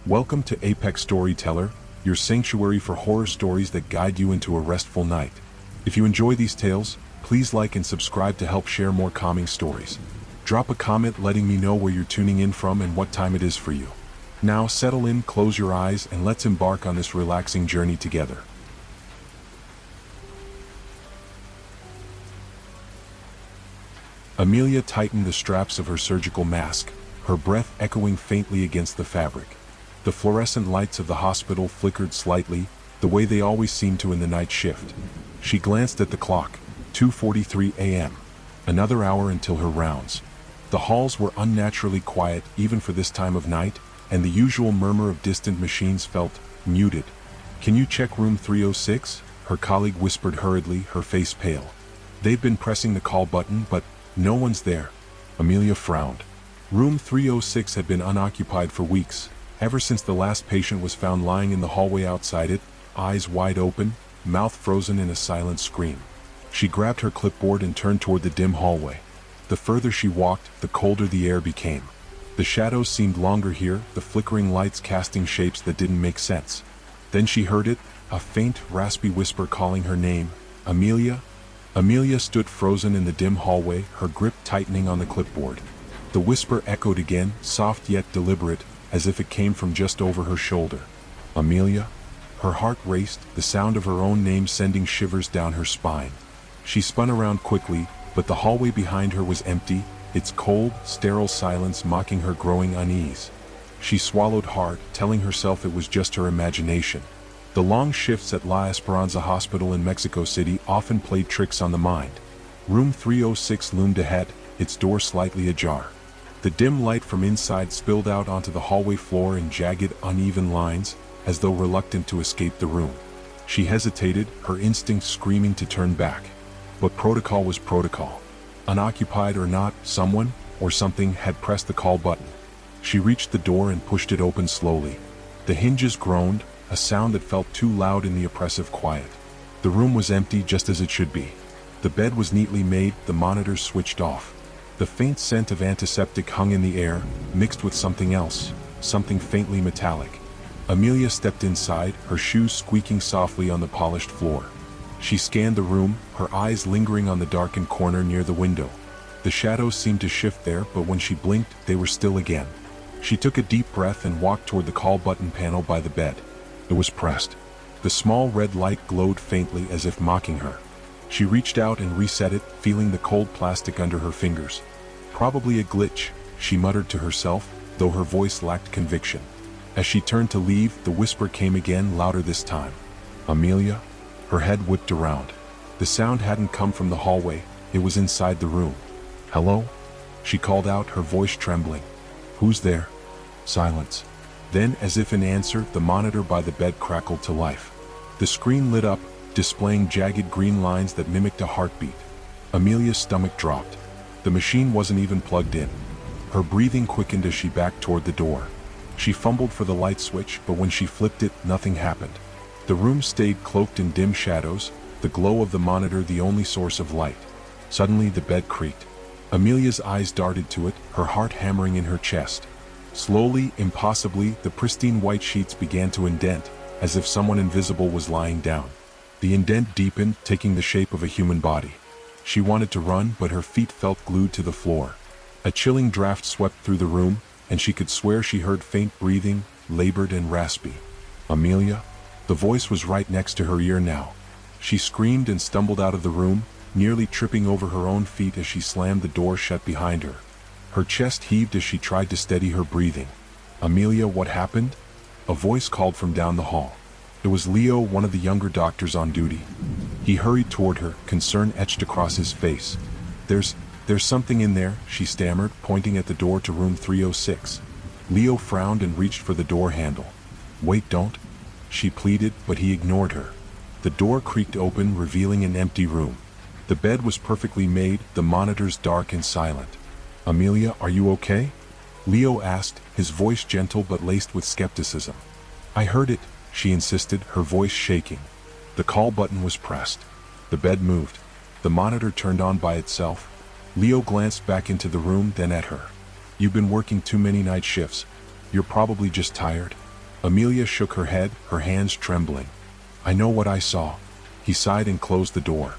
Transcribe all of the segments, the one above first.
Welcome to Apex Storyteller, your sanctuary for horror stories that guide you into a restful night. If you enjoy these tales, please like and subscribe to help share more calming stories. Drop a comment letting me know where you're tuning in from and what time it is for you. Now settle in, close your eyes, and let's embark on this relaxing journey together. Amelia tightened the straps of her surgical mask, her breath echoing faintly against the fabric. The fluorescent lights of the hospital flickered slightly, the way they always seem to in the night shift. She glanced at the clock, 2:43 a.m. Another hour until her rounds. The halls were unnaturally quiet even for this time of night, and the usual murmur of distant machines felt muted. "Can you check room 306? Her colleague whispered hurriedly, her face pale. They've been pressing the call button, but no one's there. Amelia frowned. Room 306 had been unoccupied for weeks, ever since the last patient was found lying in the hallway outside it, eyes wide open, mouth frozen in a silent scream. She grabbed her clipboard and turned toward the dim hallway. The further she walked, the colder the air became. The shadows seemed longer here, the flickering lights casting shapes that didn't make sense. Then she heard it, a faint, raspy whisper calling her name, "Amelia?" Amelia stood frozen in the dim hallway, her grip tightening on the clipboard. The whisper echoed again, soft yet deliberate, as if it came from just over her shoulder. "Amelia?" Her heart raced, the sound of her own name sending shivers down her spine. She spun around quickly, but the hallway behind her was empty, its cold, sterile silence mocking her growing unease. She swallowed hard, telling herself it was just her imagination. The long shifts at La Esperanza Hospital in Mexico City often played tricks on the mind. Room 306 loomed ahead, its door slightly ajar. The dim light from inside spilled out onto the hallway floor in jagged, uneven lines, as though reluctant to escape the room. She hesitated, her instinct screaming to turn back. But protocol was protocol. Unoccupied or not, someone, or something, had pressed the call button. She reached the door and pushed it open slowly. The hinges groaned, a sound that felt too loud in the oppressive quiet. The room was empty, just as it should be. The bed was neatly made, the monitors switched off. The faint scent of antiseptic hung in the air, mixed with something else, something faintly metallic. Amelia stepped inside, her shoes squeaking softly on the polished floor. She scanned the room, her eyes lingering on the darkened corner near the window. The shadows seemed to shift there, but when she blinked, they were still again. She took a deep breath and walked toward the call button panel by the bed. It was pressed. The small red light glowed faintly as if mocking her. She reached out and reset it, feeling the cold plastic under her fingers. "Probably a glitch," she muttered to herself, though her voice lacked conviction. As she turned to leave, the whisper came again, louder this time. "Amelia?" Her head whipped around. The sound hadn't come from the hallway, it was inside the room. "Hello?" She called out, her voice trembling. "Who's there?" Silence. Then, as if in answer, the monitor by the bed crackled to life. The screen lit up, displaying jagged green lines that mimicked a heartbeat. Amelia's stomach dropped. The machine wasn't even plugged in. Her breathing quickened as she backed toward the door. She fumbled for the light switch, but when she flipped it, nothing happened. The room stayed cloaked in dim shadows, the glow of the monitor the only source of light. Suddenly, the bed creaked. Amelia's eyes darted to it, her heart hammering in her chest. Slowly, impossibly, the pristine white sheets began to indent, as if someone invisible was lying down. The indent deepened, taking the shape of a human body. She wanted to run, but her feet felt glued to the floor. A chilling draft swept through the room, and she could swear she heard faint breathing, labored and raspy. "Amelia?" The voice was right next to her ear now. She screamed and stumbled out of the room, nearly tripping over her own feet as she slammed the door shut behind her. Her chest heaved as she tried to steady her breathing. "Amelia, what happened?" A voice called from down the hall. It was Leo, one of the younger doctors on duty. He hurried toward her, concern etched across his face. There's something in there," she stammered, pointing at the door to room 306. Leo frowned and reached for the door handle. "Wait, don't," she pleaded, but he ignored her. The door creaked open, revealing an empty room. The bed was perfectly made, the monitors dark and silent. "Amelia, are you okay?" Leo asked, his voice gentle but laced with skepticism. "I heard it," she insisted, her voice shaking. The call button was pressed. The bed moved. The monitor turned on by itself. Leo glanced back into the room, then at her. "You've been working too many night shifts. You're probably just tired." Amelia shook her head, her hands trembling. I know what I saw. He sighed and closed the door.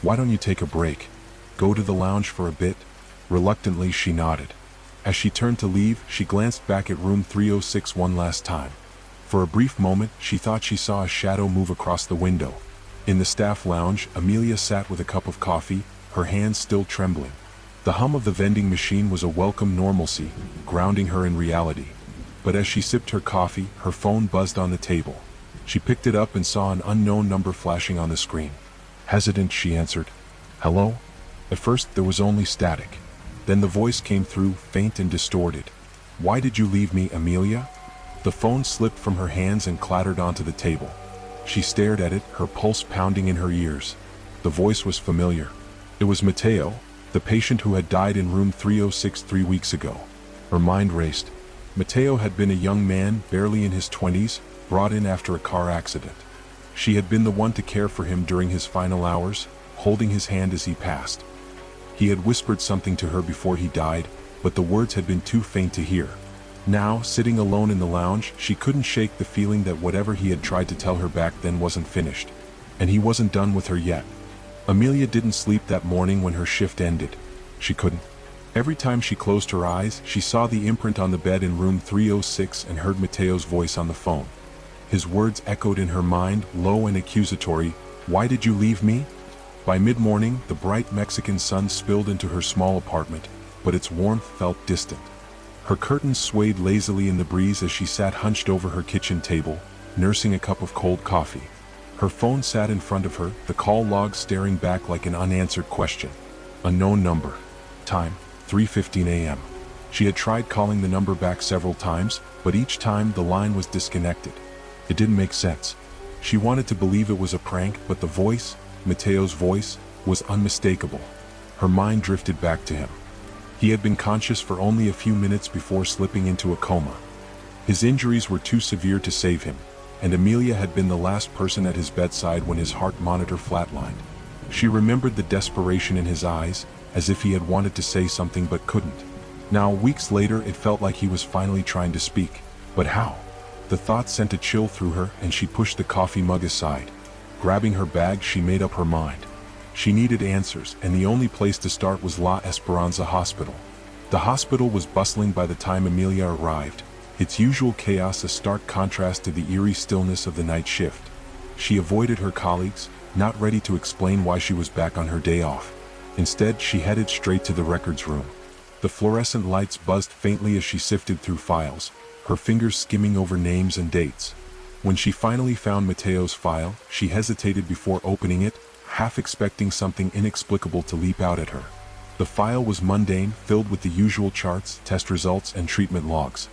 Why don't you take a break? Go to the lounge for a bit? Reluctantly, she nodded. As she turned to leave, she glanced back at room 306 one last time. For a brief moment, she thought she saw a shadow move across the window. In the staff lounge, Amelia sat with a cup of coffee, her hands still trembling. The hum of the vending machine was a welcome normalcy, grounding her in reality. But as she sipped her coffee, her phone buzzed on the table. She picked it up and saw an unknown number flashing on the screen. Hesitant, she answered. Hello? At first, there was only static. Then the voice came through, faint and distorted. Why did you leave me, Amelia? The phone slipped from her hands and clattered onto the table. She stared at it, her pulse pounding in her ears. The voice was familiar. It was Mateo, the patient who had died in room 306 3 weeks ago. Her mind raced. Mateo had been a young man, barely in his 20s, brought in after a car accident. She had been the one to care for him during his final hours, holding his hand as he passed. He had whispered something to her before he died, but the words had been too faint to hear. Now, sitting alone in the lounge, she couldn't shake the feeling that whatever he had tried to tell her back then wasn't finished. And he wasn't done with her yet. Amelia didn't sleep that morning when her shift ended. She couldn't. Every time she closed her eyes, she saw the imprint on the bed in room 306 and heard Mateo's voice on the phone. His words echoed in her mind, low and accusatory. Why did you leave me? By mid-morning, the bright Mexican sun spilled into her small apartment, but its warmth felt distant. Her curtains swayed lazily in the breeze as she sat hunched over her kitchen table, nursing a cup of cold coffee. Her phone sat in front of her, the call log staring back like an unanswered question. Unknown number. Time, 3:15 a.m. She had tried calling the number back several times, but each time the line was disconnected. It didn't make sense. She wanted to believe it was a prank, but the voice, Mateo's voice, was unmistakable. Her mind drifted back to him. He had been conscious for only a few minutes before slipping into a coma. His injuries were too severe to save him, and Amelia had been the last person at his bedside when his heart monitor flatlined. She remembered the desperation in his eyes, as if he had wanted to say something but couldn't. Now, weeks later, it felt like he was finally trying to speak. But how? The thought sent a chill through her, and she pushed the coffee mug aside. Grabbing her bag, she made up her mind. She needed answers, and the only place to start was La Esperanza Hospital. The hospital was bustling by the time Amelia arrived, its usual chaos a stark contrast to the eerie stillness of the night shift. She avoided her colleagues, not ready to explain why she was back on her day off. Instead, she headed straight to the records room. The fluorescent lights buzzed faintly as she sifted through files, her fingers skimming over names and dates. When she finally found Mateo's file, she hesitated before opening it, half expecting something inexplicable to leap out at her. The file was mundane, filled with the usual charts, test results, and treatment logs.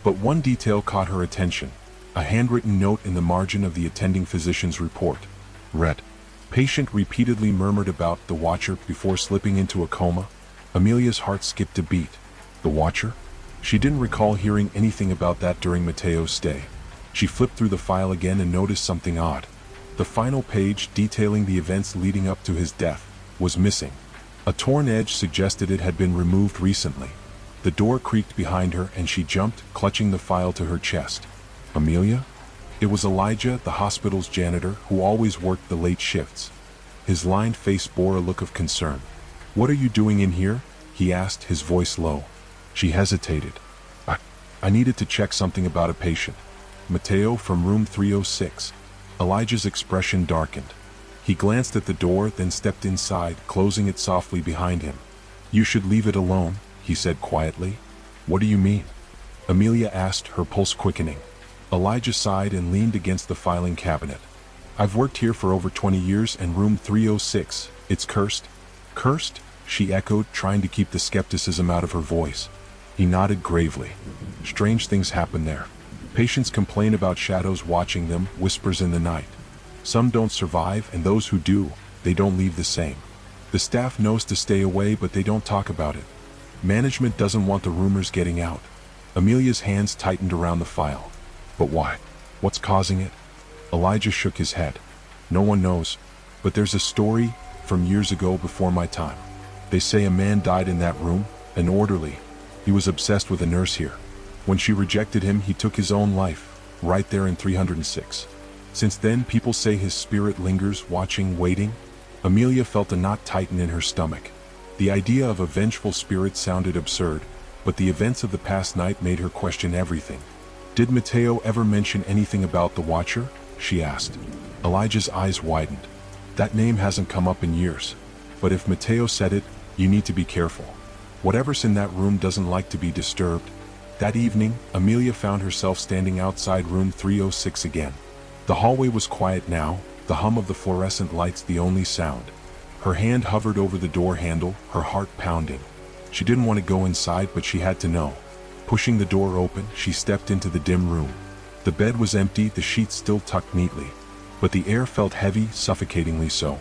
But one detail caught her attention: a handwritten note in the margin of the attending physician's report. Read. Patient repeatedly murmured about the watcher before slipping into a coma. Amelia's heart skipped a beat. The watcher? She didn't recall hearing anything about that during Mateo's stay. She flipped through the file again and noticed something odd. The final page, detailing the events leading up to his death, was missing. A torn edge suggested it had been removed recently. The door creaked behind her and she jumped, clutching the file to her chest. Amelia? It was Elijah, the hospital's janitor, who always worked the late shifts. His lined face bore a look of concern. What are you doing in here? He asked, his voice low. She hesitated. I needed to check something about a patient. Mateo, from room 306. Elijah's expression darkened. He glanced at the door, then stepped inside, closing it softly behind him. You should leave it alone, he said quietly. What do you mean? Amelia asked, her pulse quickening. Elijah sighed and leaned against the filing cabinet. I've worked here for over 20 years, and room 306, it's cursed. Cursed? She echoed, trying to keep the skepticism out of her voice. He nodded gravely. Strange things happen there. Patients complain about shadows watching them, whispers in the night. Some don't survive, and those who do, they don't leave the same. The staff knows to stay away, but they don't talk about it. Management doesn't want the rumors getting out. Amelia's hands tightened around the file. But why? What's causing it? Elijah shook his head. No one knows. But there's a story from years ago before my time. They say a man died in that room, an orderly. He was obsessed with a nurse here. When she rejected him, he took his own life. right there in 306. Since then, people say his spirit lingers, watching, waiting. Amelia felt a knot tighten in her stomach. The idea of a vengeful spirit sounded absurd, but the events of the past night made her question everything. Did Mateo ever mention anything about the Watcher? She asked. Elijah's eyes widened. That name hasn't come up in years. But if Mateo said it, you need to be careful. Whatever's in that room doesn't like to be disturbed. That evening, Amelia found herself standing outside room 306 again. The hallway was quiet now, the hum of the fluorescent lights the only sound. Her hand hovered over the door handle, her heart pounding. She didn't want to go inside, but she had to know. Pushing the door open, she stepped into the dim room. The bed was empty, the sheets still tucked neatly. But the air felt heavy, suffocatingly so.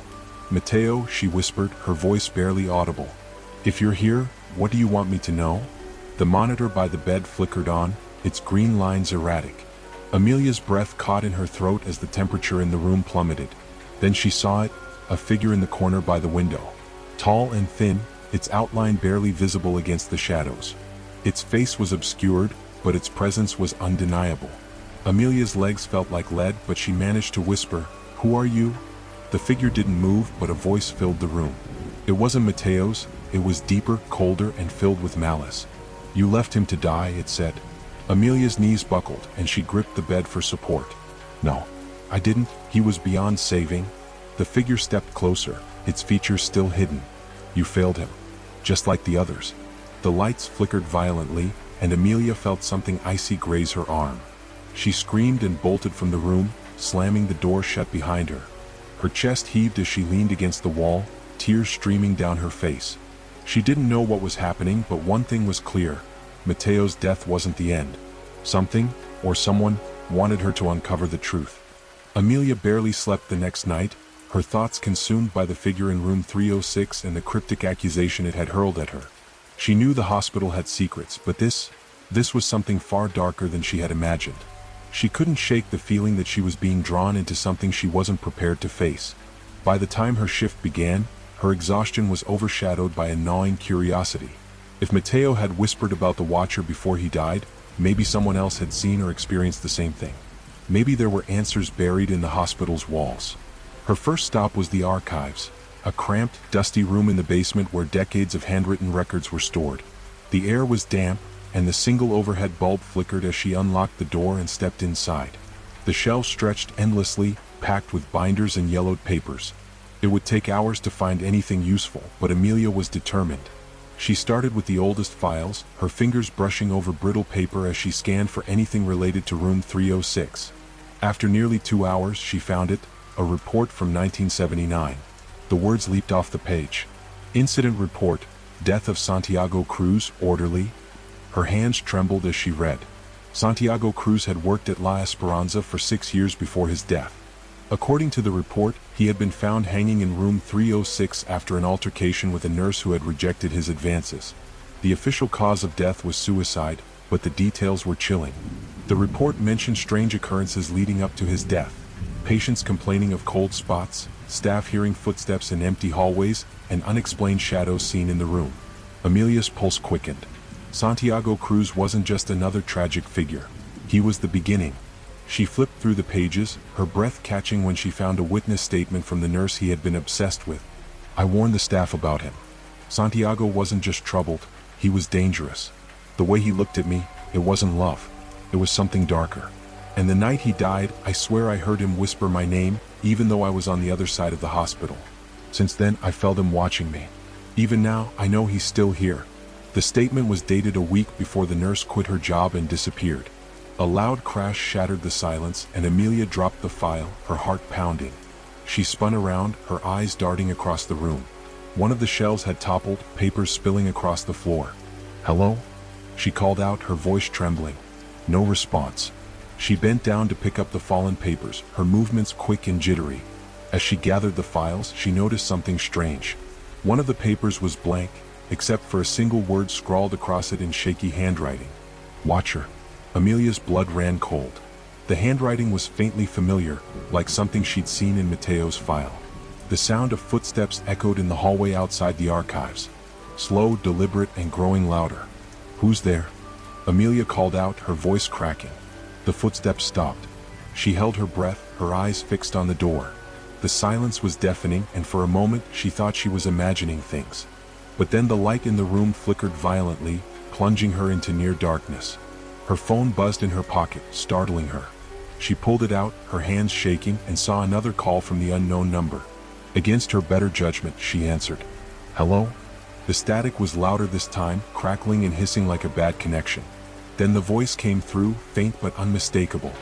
Mateo, she whispered, her voice barely audible. If you're here, what do you want me to know? The monitor by the bed flickered on, its green lines erratic. Amelia's breath caught in her throat as the temperature in the room plummeted. Then she saw it, a figure in the corner by the window. Tall and thin, its outline barely visible against the shadows. Its face was obscured, but its presence was undeniable. Amelia's legs felt like lead, but she managed to whisper, "Who are you?" The figure didn't move, but a voice filled the room. It wasn't Mateo's, it was deeper, colder, and filled with malice. "You left him to die," it said. Amelia's knees buckled, and she gripped the bed for support. "No, I didn't, he was beyond saving." The figure stepped closer, its features still hidden. "You failed him, just like the others." The lights flickered violently, and Amelia felt something icy graze her arm. She screamed and bolted from the room, slamming the door shut behind her. Her chest heaved as she leaned against the wall, tears streaming down her face. She didn't know what was happening, but one thing was clear. Mateo's death wasn't the end. Something, or someone, wanted her to uncover the truth. Amelia barely slept the next night, her thoughts consumed by the figure in room 306 and the cryptic accusation it had hurled at her. She knew the hospital had secrets, but this was something far darker than she had imagined. She couldn't shake the feeling that she was being drawn into something she wasn't prepared to face. By the time her shift began, her exhaustion was overshadowed by a gnawing curiosity. If Mateo had whispered about the Watcher before he died, maybe someone else had seen or experienced the same thing. Maybe there were answers buried in the hospital's walls. Her first stop was the archives, a cramped, dusty room in the basement where decades of handwritten records were stored. The air was damp, and the single overhead bulb flickered as she unlocked the door and stepped inside. The shelves stretched endlessly, packed with binders and yellowed papers. It would take hours to find anything useful, but Amelia was determined. She started with the oldest files, her fingers brushing over brittle paper as she scanned for anything related to room 306. After nearly 2 hours, she found it, a report from 1979. The words leaped off the page. Incident report, death of Santiago Cruz, orderly. Her hands trembled as she read. Santiago Cruz had worked at La Esperanza for 6 years before his death. According to the report, he had been found hanging in room 306 after an altercation with a nurse who had rejected his advances. The official cause of death was suicide, but the details were chilling. The report mentioned strange occurrences leading up to his death. Patients complaining of cold spots, staff hearing footsteps in empty hallways, and unexplained shadows seen in the room. Amelia's pulse quickened. Santiago Cruz wasn't just another tragic figure. He was the beginning. She flipped through the pages, her breath catching when she found a witness statement from the nurse he had been obsessed with. "I warned the staff about him. Santiago wasn't just troubled, he was dangerous. The way he looked at me, it wasn't love. It was something darker. And the night he died, I swear I heard him whisper my name, even though I was on the other side of the hospital. Since then, I felt him watching me. Even now, I know he's still here." The statement was dated a week before the nurse quit her job and disappeared. A loud crash shattered the silence, and Amelia dropped the file, her heart pounding. She spun around, her eyes darting across the room. One of the shelves had toppled, papers spilling across the floor. "Hello?" she called out, her voice trembling. No response. She bent down to pick up the fallen papers, her movements quick and jittery. As she gathered the files, she noticed something strange. One of the papers was blank, except for a single word scrawled across it in shaky handwriting. "Watcher." Amelia's blood ran cold. The handwriting was faintly familiar, like something she'd seen in Mateo's file. The sound of footsteps echoed in the hallway outside the archives. Slow, deliberate, and growing louder. "Who's there?" Amelia called out, her voice cracking. The footsteps stopped. She held her breath, her eyes fixed on the door. The silence was deafening, and for a moment she thought she was imagining things. But then the light in the room flickered violently, plunging her into near darkness. Her phone buzzed in her pocket, startling her. She pulled it out, her hands shaking, and saw another call from the unknown number. Against her better judgment, she answered. "Hello?" The static was louder this time, crackling and hissing like a bad connection. Then the voice came through, faint but unmistakable.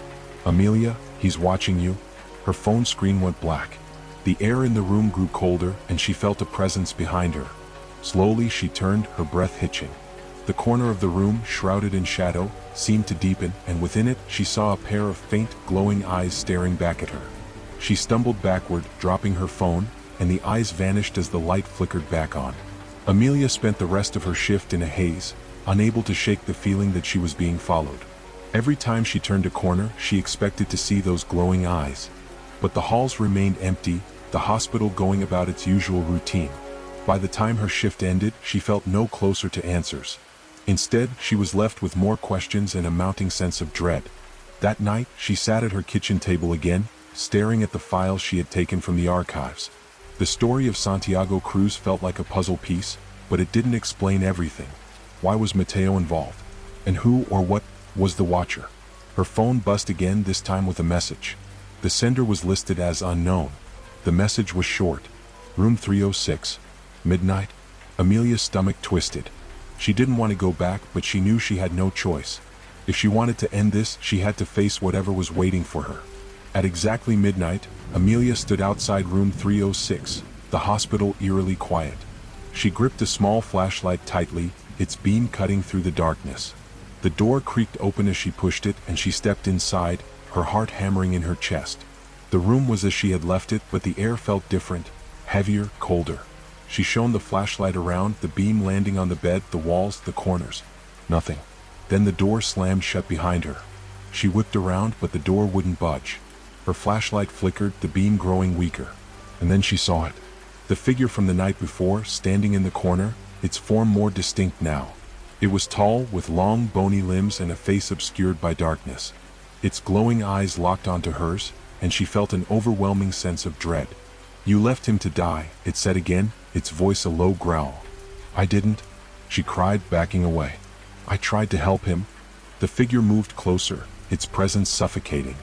"Amelia, he's watching you." Her phone screen went black. The air in the room grew colder, and she felt a presence behind her. Slowly she turned, her breath hitching. The corner of the room, shrouded in shadow, seemed to deepen, and within it she saw a pair of faint, glowing eyes staring back at her. She stumbled backward, dropping her phone, and the eyes vanished as the light flickered back on. Amelia spent the rest of her shift in a haze, unable to shake the feeling that she was being followed. Every time she turned a corner, she expected to see those glowing eyes. But the halls remained empty, the hospital going about its usual routine. By the time her shift ended, she felt no closer to answers. Instead, she was left with more questions and a mounting sense of dread. That night, she sat at her kitchen table again, staring at the files she had taken from the archives. The story of Santiago Cruz felt like a puzzle piece, but it didn't explain everything. Why was Mateo involved? And who or what was the watcher? Her phone buzzed again, this time with a message. The sender was listed as unknown. The message was short. Room 306. Midnight. Amelia's stomach twisted. She didn't want to go back, but she knew she had no choice. If she wanted to end this, she had to face whatever was waiting for her. At exactly midnight, Amelia stood outside room 306, the hospital eerily quiet. She gripped a small flashlight tightly, its beam cutting through the darkness. The door creaked open as she pushed it, and she stepped inside, her heart hammering in her chest. The room was as she had left it, but the air felt different, heavier, colder. She shone the flashlight around, the beam landing on the bed, the walls, the corners. Nothing. Then the door slammed shut behind her. She whipped around, but the door wouldn't budge. Her flashlight flickered, the beam growing weaker. And then she saw it. The figure from the night before, standing in the corner, its form more distinct now. It was tall, with long, bony limbs and a face obscured by darkness. Its glowing eyes locked onto hers, and she felt an overwhelming sense of dread. "You left him to die," it said again, its voice a low growl. "I didn't," she cried, backing away. "I tried to help him." The figure moved closer, its presence suffocating.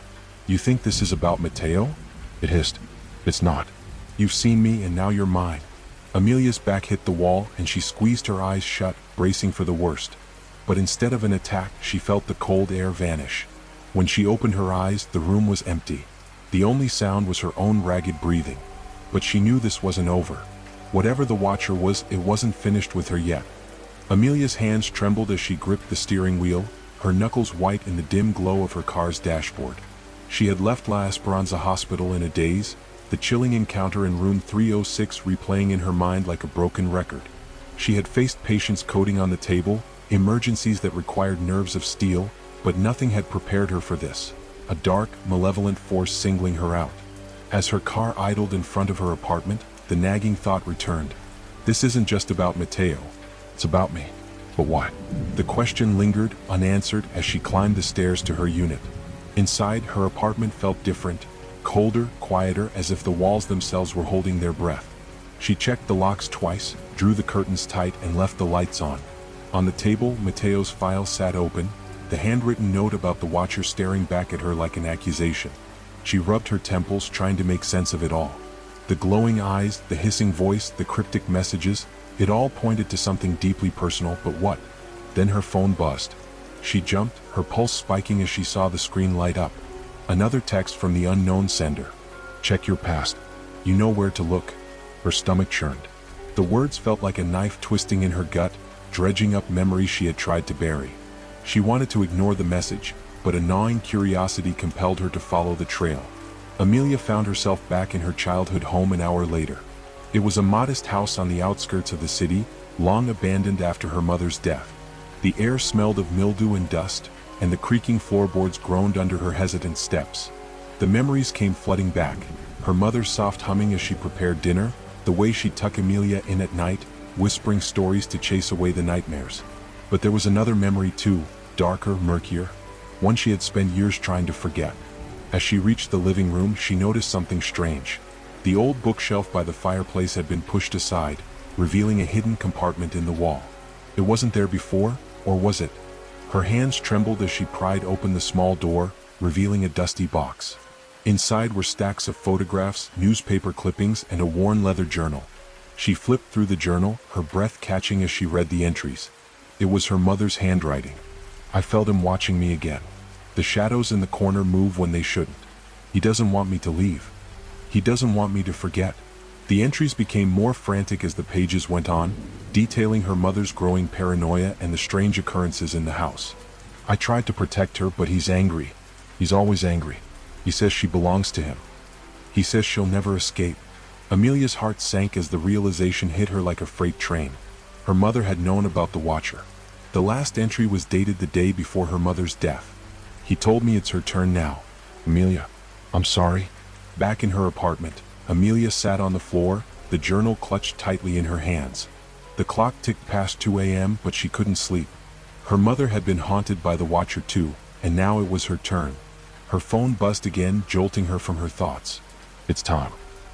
"You think this is about Mateo?" it hissed. "It's not. You've seen me, and now you're mine." Amelia's back hit the wall, and she squeezed her eyes shut, bracing for the worst. But instead of an attack, she felt the cold air vanish. When she opened her eyes, the room was empty. The only sound was her own ragged breathing. But she knew this wasn't over. Whatever the watcher was, it wasn't finished with her yet. Amelia's hands trembled as she gripped the steering wheel, her knuckles white in the dim glow of her car's dashboard. She had left La Esperanza Hospital in a daze, the chilling encounter in room 306 replaying in her mind like a broken record. She had faced patients coding on the table, emergencies that required nerves of steel, but nothing had prepared her for this. A dark, malevolent force singling her out. As her car idled in front of her apartment, the nagging thought returned. This isn't just about Mateo. It's about me. But why? The question lingered, unanswered, as she climbed the stairs to her unit. Inside, her apartment felt different, colder, quieter, as if the walls themselves were holding their breath. She checked the locks twice, drew the curtains tight, and left the lights on. On the table, Mateo's file sat open, the handwritten note about the watcher staring back at her like an accusation. She rubbed her temples, trying to make sense of it all. The glowing eyes, the hissing voice, the cryptic messages, it all pointed to something deeply personal, but what? Then her phone buzzed. She jumped, her pulse spiking as she saw the screen light up. Another text from the unknown sender. "Check your past. You know where to look." Her stomach churned. The words felt like a knife twisting in her gut, dredging up memories she had tried to bury. She wanted to ignore the message, but a gnawing curiosity compelled her to follow the trail. Amelia found herself back in her childhood home an hour later. It was a modest house on the outskirts of the city, long abandoned after her mother's death. The air smelled of mildew and dust, and the creaking floorboards groaned under her hesitant steps. The memories came flooding back, her mother's soft humming as she prepared dinner, the way she'd tuck Amelia in at night, whispering stories to chase away the nightmares. But there was another memory too, darker, murkier. one she had spent years trying to forget. As she reached the living room, she noticed something strange. The old bookshelf by the fireplace had been pushed aside, revealing a hidden compartment in the wall. It wasn't there before, or was it? Her hands trembled as she pried open the small door, revealing a dusty box. Inside were stacks of photographs, newspaper clippings, and a worn leather journal. She flipped through the journal, her breath catching as she read the entries. It was her mother's handwriting. I felt him watching me again. The shadows in the corner move when they shouldn't. He doesn't want me to leave. He doesn't want me to forget. The entries became more frantic as the pages went on, detailing her mother's growing paranoia and the strange occurrences in the house. I tried to protect her, but he's angry. He's always angry. He says she belongs to him. He says she'll never escape. Amelia's heart sank as the realization hit her like a freight train. Her mother had known about the Watcher. The last entry was dated the day before her mother's death. He told me it's her turn now. Amelia, I'm sorry. Back in her apartment, Amelia sat on the floor, the journal clutched tightly in her hands. The clock ticked past 2 a.m., but she couldn't sleep. Her mother had been haunted by the Watcher too, and now it was her turn. Her phone buzzed again, jolting her from her thoughts. It's time.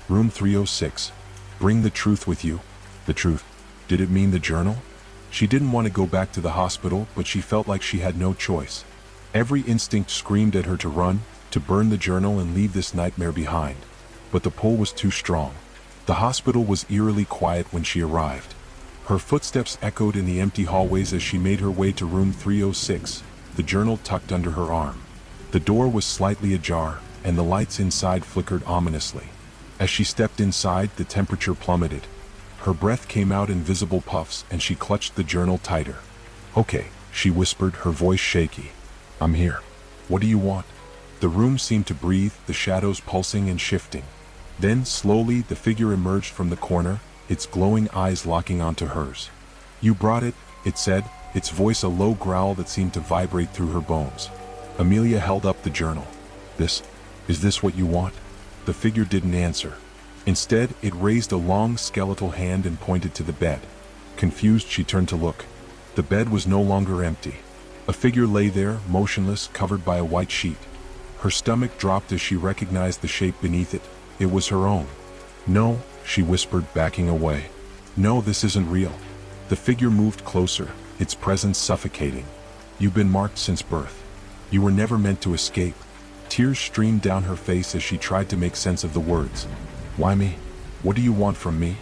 Room 306. Bring the truth with you. The truth. Did it mean the journal? She didn't want to go back to the hospital, but she felt like she had no choice. Every instinct screamed at her to run, to burn the journal and leave this nightmare behind. But the pull was too strong. The hospital was eerily quiet when she arrived. Her footsteps echoed in the empty hallways as she made her way to room 306, the journal tucked under her arm. The door was slightly ajar, and the lights inside flickered ominously. As she stepped inside, the temperature plummeted. Her breath came out in visible puffs, and she clutched the journal tighter. Okay, she whispered, her voice shaky. I'm here. What do you want? The room seemed to breathe, the shadows pulsing and shifting. Then, slowly, the figure emerged from the corner, its glowing eyes locking onto hers. You brought it, it said, its voice a low growl that seemed to vibrate through her bones. Amelia held up the journal. Is this what you want? The figure didn't answer. Instead, it raised a long skeletal hand and pointed to the bed. Confused, she turned to look. The bed was no longer empty. A figure lay there, motionless, covered by a white sheet. Her stomach dropped as she recognized the shape beneath it. It was her own. No, she whispered, backing away. No, this isn't real. The figure moved closer, its presence suffocating. You've been marked since birth. You were never meant to escape. Tears streamed down her face as she tried to make sense of the words. Why me? What do you want from me?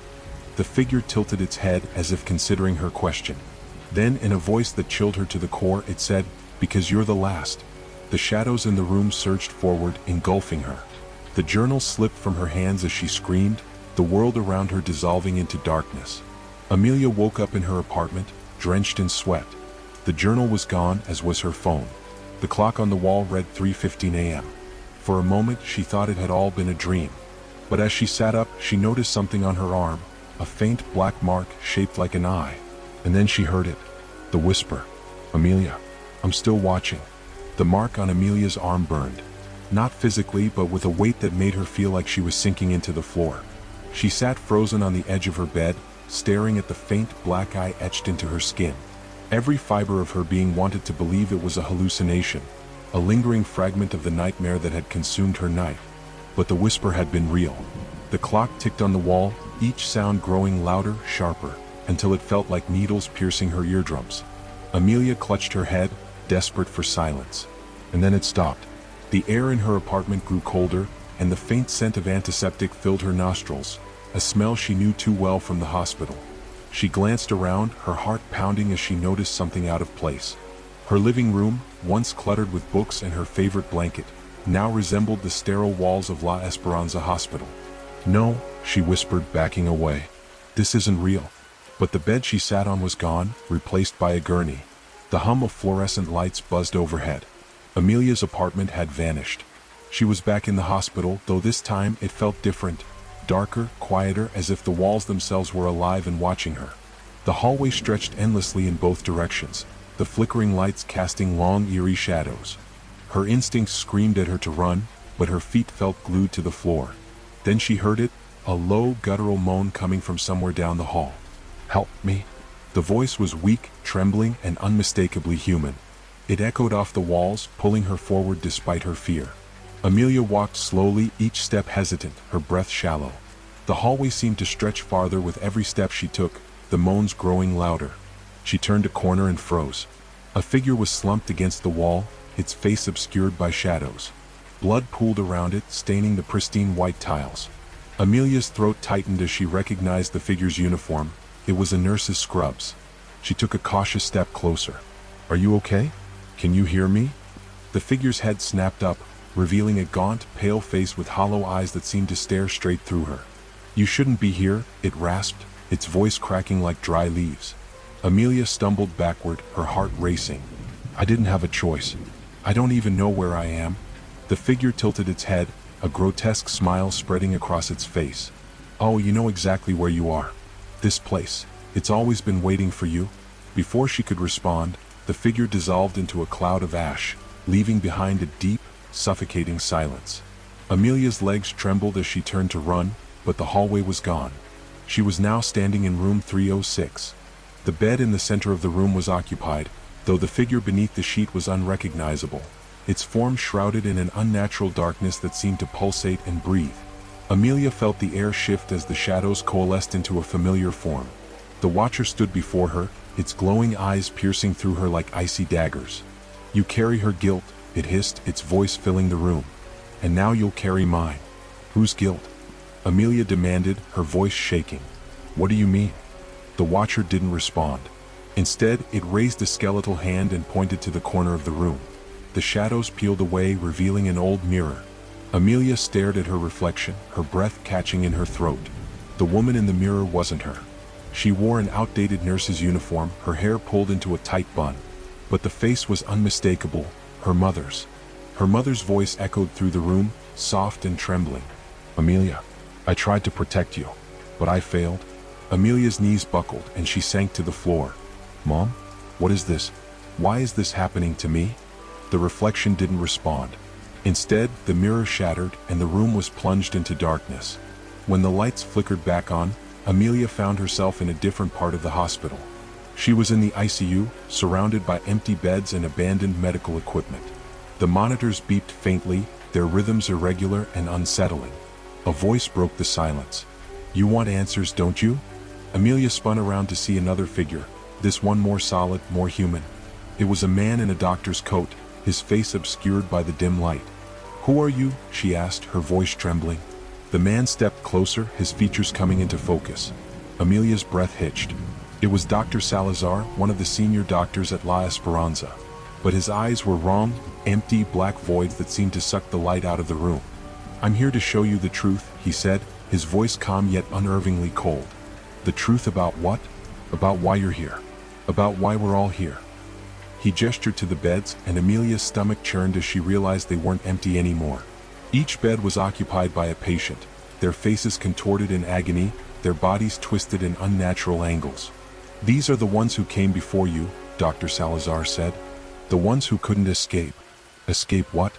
The figure tilted its head as if considering her question. Then, in a voice that chilled her to the core, it said, Because you're the last. The shadows in the room surged forward, engulfing her. The journal slipped from her hands as she screamed, the world around her dissolving into darkness. Amelia woke up in her apartment, drenched in sweat. The journal was gone, as was her phone. The clock on the wall read 3:15 a.m. For a moment, she thought it had all been a dream. But as she sat up, she noticed something on her arm, a faint black mark shaped like an eye. And then she heard it, the whisper, Amelia, I'm still watching. The mark on Amelia's arm burned, not physically but with a weight that made her feel like she was sinking into the floor. She sat frozen on the edge of her bed, staring at the faint black eye etched into her skin. Every fiber of her being wanted to believe it was a hallucination, a lingering fragment of the nightmare that had consumed her night. But the whisper had been real. The clock ticked on the wall, each sound growing louder, sharper, until it felt like needles piercing her eardrums. Amelia clutched her head, desperate for silence. And then it stopped. The air in her apartment grew colder, and the faint scent of antiseptic filled her nostrils, a smell she knew too well from the hospital. She glanced around, her heart pounding as she noticed something out of place. Her living room, once cluttered with books and her favorite blanket, now resembled the sterile walls of La Esperanza Hospital. No, she whispered, backing away. This isn't real. But the bed she sat on was gone, replaced by a gurney. The hum of fluorescent lights buzzed overhead. Amelia's apartment had vanished. She was back in the hospital, though this time it felt different. Darker, quieter, as if the walls themselves were alive and watching her. The hallway stretched endlessly in both directions, the flickering lights casting long, eerie shadows. Her instincts screamed at her to run, but her feet felt glued to the floor. Then she heard it, a low, guttural moan coming from somewhere down the hall. Help me. The voice was weak, trembling, and unmistakably human. It echoed off the walls, pulling her forward despite her fear. Amelia walked slowly, each step hesitant, her breath shallow. The hallway seemed to stretch farther with every step she took, the moans growing louder. She turned a corner and froze. A figure was slumped against the wall, its face obscured by shadows. Blood pooled around it, staining the pristine white tiles. Amelia's throat tightened as she recognized the figure's uniform. It was a nurse's scrubs. She took a cautious step closer. "Are you okay? Can you hear me?" The figure's head snapped up, revealing a gaunt, pale face with hollow eyes that seemed to stare straight through her. "You shouldn't be here," it rasped, its voice cracking like dry leaves. Amelia stumbled backward, her heart racing. "I didn't have a choice. I don't even know where I am." The figure tilted its head, a grotesque smile spreading across its face. "Oh, you know exactly where you are. This place. It's always been waiting for you." Before she could respond, the figure dissolved into a cloud of ash, leaving behind a deep, suffocating silence. Amelia's legs trembled as she turned to run, but the hallway was gone. She was now standing in room 306. The bed in the center of the room was occupied, though the figure beneath the sheet was unrecognizable, its form shrouded in an unnatural darkness that seemed to pulsate and breathe. Amelia felt the air shift as the shadows coalesced into a familiar form. The watcher stood before her, its glowing eyes piercing through her like icy daggers. "You carry her guilt," it hissed, its voice filling the room. "And now you'll carry mine." "Whose guilt?" Amelia demanded, her voice shaking. "What do you mean?" The watcher didn't respond. Instead, it raised a skeletal hand and pointed to the corner of the room. The shadows peeled away, revealing an old mirror. Amelia stared at her reflection, her breath catching in her throat. The woman in the mirror wasn't her. She wore an outdated nurse's uniform, her hair pulled into a tight bun. But the face was unmistakable, her mother's. Her mother's voice echoed through the room, soft and trembling. "Amelia, I tried to protect you, but I failed." Amelia's knees buckled and she sank to the floor. "Mom? What is this? Why is this happening to me?" The reflection didn't respond. Instead, the mirror shattered and the room was plunged into darkness. When the lights flickered back on, Amelia found herself in a different part of the hospital. She was in the ICU, surrounded by empty beds and abandoned medical equipment. The monitors beeped faintly, their rhythms irregular and unsettling. A voice broke the silence. "You want answers, don't you?" Amelia spun around to see another figure, this one more solid, more human. It was a man in a doctor's coat, his face obscured by the dim light. "Who are you?" she asked, her voice trembling. The man stepped closer, his features coming into focus. Amelia's breath hitched. It was Dr. Salazar, one of the senior doctors at La Esperanza. But his eyes were wrong, empty, black voids that seemed to suck the light out of the room. "I'm here to show you the truth," he said, his voice calm yet unnervingly cold. "The truth about what? About why you're here. About why we're all here." He gestured to the beds, and Amelia's stomach churned as she realized they weren't empty anymore. Each bed was occupied by a patient, their faces contorted in agony, their bodies twisted in unnatural angles. "These are the ones who came before you," Dr. Salazar said. "The ones who couldn't escape." "Escape what?"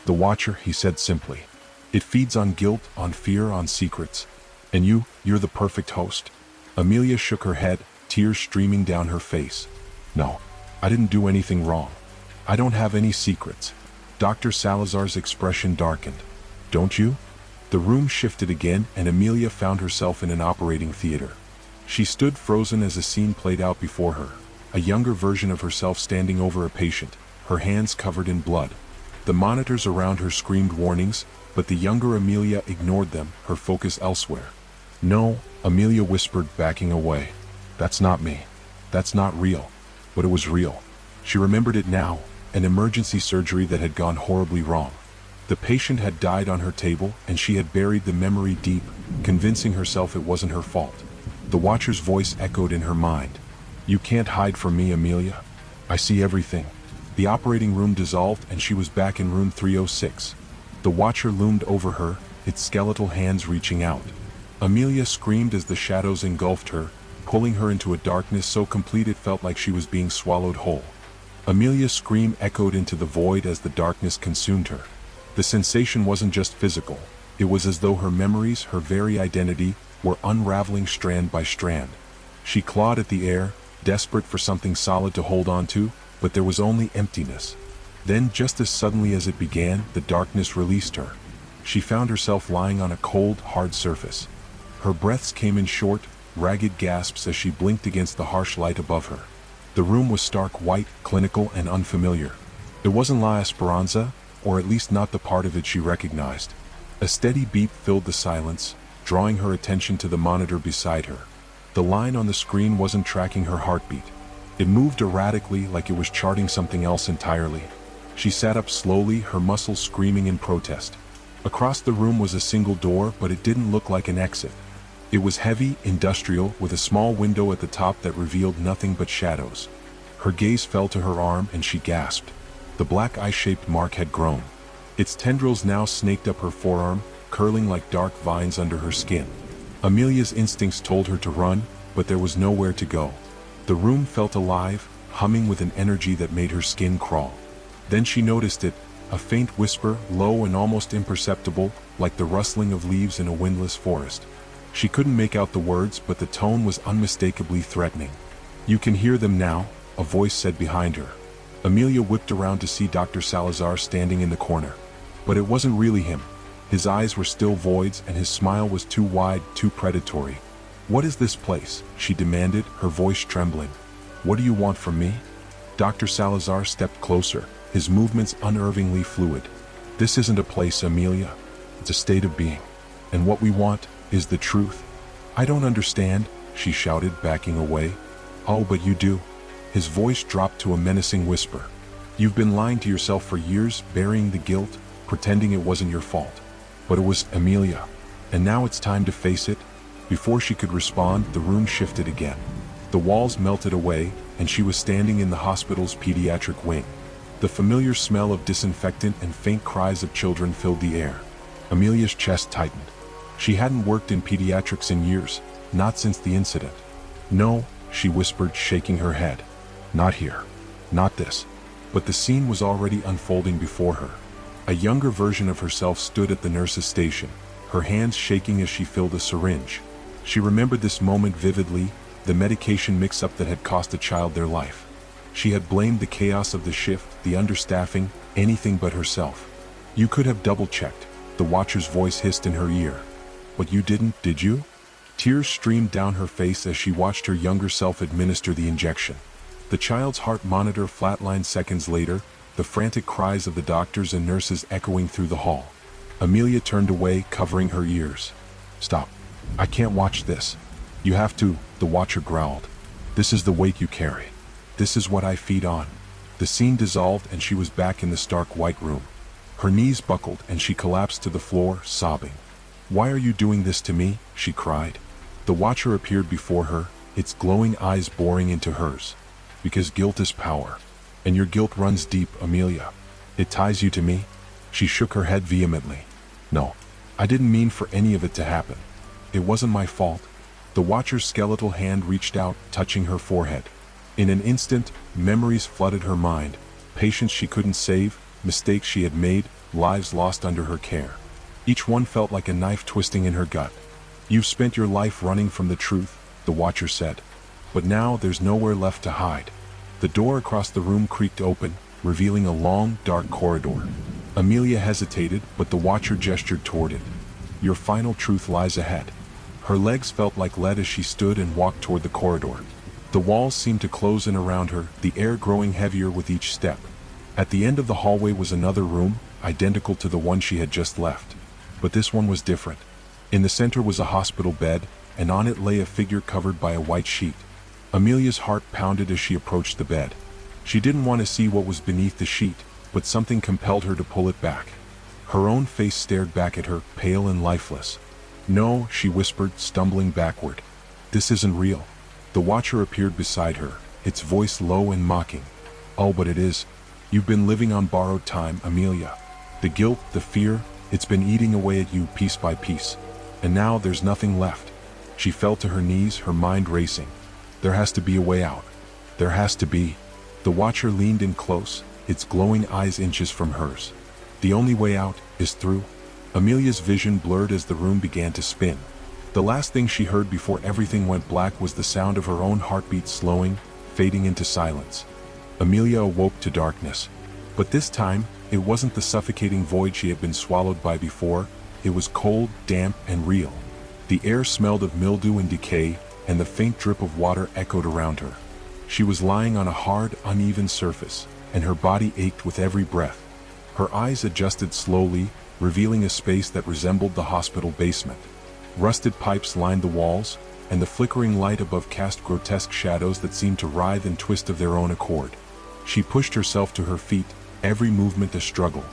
"The Watcher," he said simply. "It feeds on guilt, on fear, on secrets. And you're the perfect host." Amelia shook her head, tears streaming down her face. "No, I didn't do anything wrong. I don't have any secrets." Dr. Salazar's expression darkened. "Don't you?" The room shifted again, and Amelia found herself in an operating theater. She stood frozen as a scene played out before her, a younger version of herself standing over a patient, her hands covered in blood. The monitors around her screamed warnings, but the younger Amelia ignored them, her focus elsewhere. "No," Amelia whispered, backing away. "That's not me. That's not real." But it was real. She remembered it now, an emergency surgery that had gone horribly wrong. The patient had died on her table, and she had buried the memory deep, convincing herself it wasn't her fault. The Watcher's voice echoed in her mind. "You can't hide from me, Amelia. I see everything." The operating room dissolved, and she was back in room 306. The Watcher loomed over her, its skeletal hands reaching out. Amelia screamed as the shadows engulfed her, pulling her into a darkness so complete it felt like she was being swallowed whole. Amelia's scream echoed into the void as the darkness consumed her. The sensation wasn't just physical. It was as though her memories, her very identity, were unraveling strand by strand. She clawed at the air, desperate for something solid to hold on to, but but there was only emptiness. Then, just as suddenly as it began, the darkness released her. She found herself lying on a cold, hard surface. Her breaths came in short, ragged gasps as she blinked against the harsh light above her. The room was stark white, clinical, and unfamiliar. It wasn't La Esperanza, or at least not the part of it she recognized. A steady beep filled the silence, drawing her attention to the monitor beside her. The line on the screen wasn't tracking her heartbeat. It moved erratically, like it was charting something else entirely. She sat up slowly, her muscles screaming in protest. Across the room was a single door, but it didn't look like an exit. It was heavy, industrial, with a small window at the top that revealed nothing but shadows. Her gaze fell to her arm and she gasped. The black eye-shaped mark had grown. Its tendrils now snaked up her forearm, curling like dark vines under her skin. Amelia's instincts told her to run, but there was nowhere to go. The room felt alive, humming with an energy that made her skin crawl. Then she noticed it, a faint whisper, low and almost imperceptible, like the rustling of leaves in a windless forest. She couldn't make out the words, but the tone was unmistakably threatening. "You can hear them now," a voice said behind her. Amelia whipped around to see Dr. Salazar standing in the corner. But it wasn't really him. His eyes were still voids and his smile was too wide, too predatory. "What is this place?" she demanded, her voice trembling. "What do you want from me?" Dr. Salazar stepped closer, his movements unnervingly fluid. "This isn't a place, Amelia. It's a state of being. And what we want is the truth." "I don't understand," she shouted, backing away. "Oh, but you do." His voice dropped to a menacing whisper. "You've been lying to yourself for years, burying the guilt, pretending it wasn't your fault. But it was, Amelia. And now it's time to face it." Before she could respond, the room shifted again. The walls melted away, and she was standing in the hospital's pediatric wing. The familiar smell of disinfectant and faint cries of children filled the air. Amelia's chest tightened. She hadn't worked in pediatrics in years, not since the incident. "No," she whispered, shaking her head. "Not here. Not this." But the scene was already unfolding before her. A younger version of herself stood at the nurse's station, her hands shaking as she filled a syringe. She remembered this moment vividly, the medication mix-up that had cost a child their life. She had blamed the chaos of the shift, the understaffing, anything but herself. "You could have double-checked," the watcher's voice hissed in her ear. "But you didn't, did you?" Tears streamed down her face as she watched her younger self administer the injection. The child's heart monitor flatlined seconds later, the frantic cries of the doctors and nurses echoing through the hall. Amelia turned away, covering her ears. "Stop. I can't watch this." "You have to," the watcher growled. "This is the weight you carry. This is what I feed on." The scene dissolved and she was back in the stark white room. Her knees buckled and she collapsed to the floor, sobbing. "Why are you doing this to me?" she cried. The watcher appeared before her, its glowing eyes boring into hers. "Because guilt is power. And your guilt runs deep, Amelia. It ties you to me." She shook her head vehemently. "No, I didn't mean for any of it to happen. It wasn't my fault." The watcher's skeletal hand reached out, touching her forehead. In an instant, memories flooded her mind, patients she couldn't save, mistakes she had made, lives lost under her care. Each one felt like a knife twisting in her gut. "You've spent your life running from the truth," the watcher said. "But now there's nowhere left to hide." The door across the room creaked open, revealing a long, dark corridor. Amelia hesitated, but the watcher gestured toward it. "Your final truth lies ahead." Her legs felt like lead as she stood and walked toward the corridor. The walls seemed to close in around her, the air growing heavier with each step. At the end of the hallway was another room, identical to the one she had just left. But this one was different. In the center was a hospital bed, and on it lay a figure covered by a white sheet. Amelia's heart pounded as she approached the bed. She didn't want to see what was beneath the sheet, but something compelled her to pull it back. Her own face stared back at her, pale and lifeless. "No," she whispered, stumbling backward. "This isn't real." The watcher appeared beside her, its voice low and mocking. "Oh, but it is. You've been living on borrowed time, Amelia. The guilt, the fear, it's been eating away at you piece by piece. And now there's nothing left." She fell to her knees, her mind racing. "There has to be a way out. There has to be." The watcher leaned in close, its glowing eyes inches from hers. "The only way out is through." Amelia's vision blurred as the room began to spin. The last thing she heard before everything went black was the sound of her own heartbeat slowing, fading into silence. Amelia awoke to darkness. But this time, it wasn't the suffocating void she had been swallowed by before. It was cold, damp, and real. The air smelled of mildew and decay, and the faint drip of water echoed around her. She was lying on a hard, uneven surface, and her body ached with every breath. Her eyes adjusted slowly, revealing a space that resembled the hospital basement. Rusted pipes lined the walls, and the flickering light above cast grotesque shadows that seemed to writhe and twist of their own accord. She pushed herself to her feet, every movement a struggle.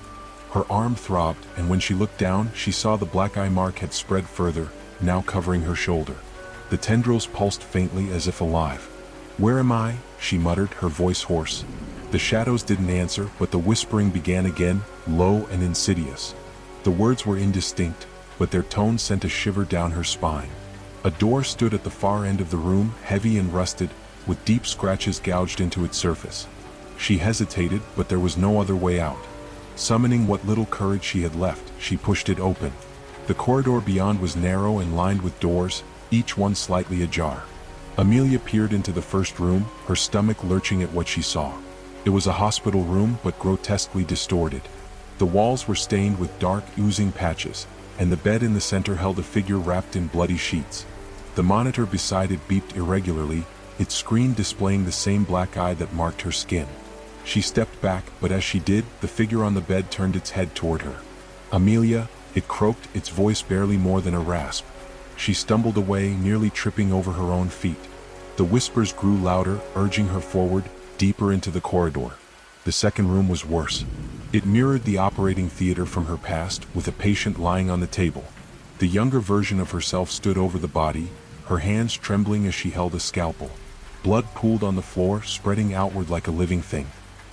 Her arm throbbed, and when she looked down, she saw the black eye mark had spread further, now covering her shoulder. The tendrils pulsed faintly as if alive. "Where am I?" she muttered, her voice hoarse. The shadows didn't answer, but the whispering began again, low and insidious. The words were indistinct, but their tone sent a shiver down her spine. A door stood at the far end of the room, heavy and rusted, with deep scratches gouged into its surface. She hesitated, but there was no other way out. Summoning what little courage she had left, she pushed it open. The corridor beyond was narrow and lined with doors, each one slightly ajar. Amelia peered into the first room, her stomach lurching at what she saw. It was a hospital room, but grotesquely distorted. The walls were stained with dark, oozing patches, and the bed in the center held a figure wrapped in bloody sheets. The monitor beside it beeped irregularly, its screen displaying the same black eye that marked her skin. She stepped back, but as she did, the figure on the bed turned its head toward her. "Amelia," it croaked, its voice barely more than a rasp. She stumbled away, nearly tripping over her own feet. The whispers grew louder, urging her forward, deeper into the corridor. The second room was worse. It mirrored the operating theater from her past, with a patient lying on the table. The younger version of herself stood over the body, her hands trembling as she held a scalpel. Blood pooled on the floor, spreading outward like a living thing.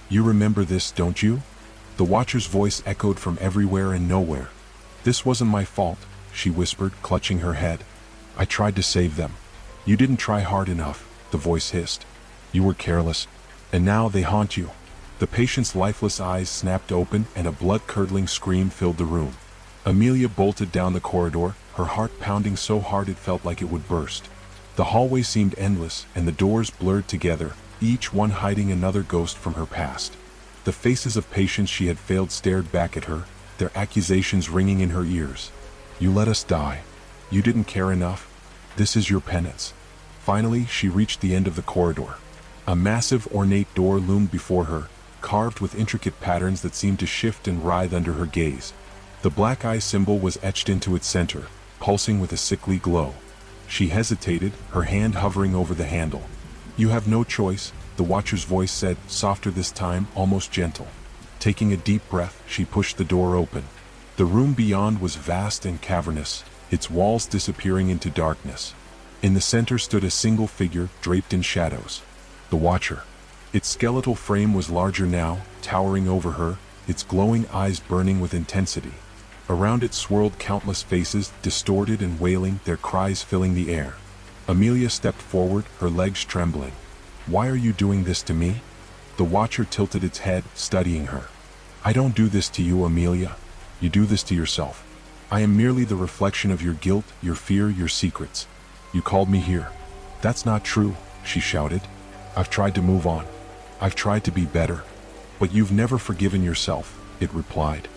"You remember this, don't you?" The watcher's voice echoed from everywhere and nowhere. "This wasn't my fault," she whispered, clutching her head. "I tried to save them." "You didn't try hard enough," the voice hissed. "You were careless. And now they haunt you." The patient's lifeless eyes snapped open, and a blood-curdling scream filled the room. Amelia bolted down the corridor, her heart pounding so hard it felt like it would burst. The hallway seemed endless, and the doors blurred together, each one hiding another ghost from her past. The faces of patients she had failed stared back at her, their accusations ringing in her ears. "You let us die. You didn't care enough. This is your penance." Finally, she reached the end of the corridor. A massive, ornate door loomed before her, carved with intricate patterns that seemed to shift and writhe under her gaze. The black eye symbol was etched into its center, pulsing with a sickly glow. She hesitated, her hand hovering over the handle. "You have no choice," the watcher's voice said, softer this time, almost gentle. Taking a deep breath, she pushed the door open. The room beyond was vast and cavernous, its walls disappearing into darkness. In the center stood a single figure, draped in shadows. The watcher. Its skeletal frame was larger now, towering over her, its glowing eyes burning with intensity. Around it swirled countless faces, distorted and wailing, their cries filling the air. Amelia stepped forward, her legs trembling. "Why are you doing this to me?" The watcher tilted its head, studying her. "I don't do this to you, Amelia. You do this to yourself. I am merely the reflection of your guilt, your fear, your secrets. You called me here." "That's not true," she shouted. "I've tried to move on. I've tried to be better. But you've never forgiven yourself," it replied.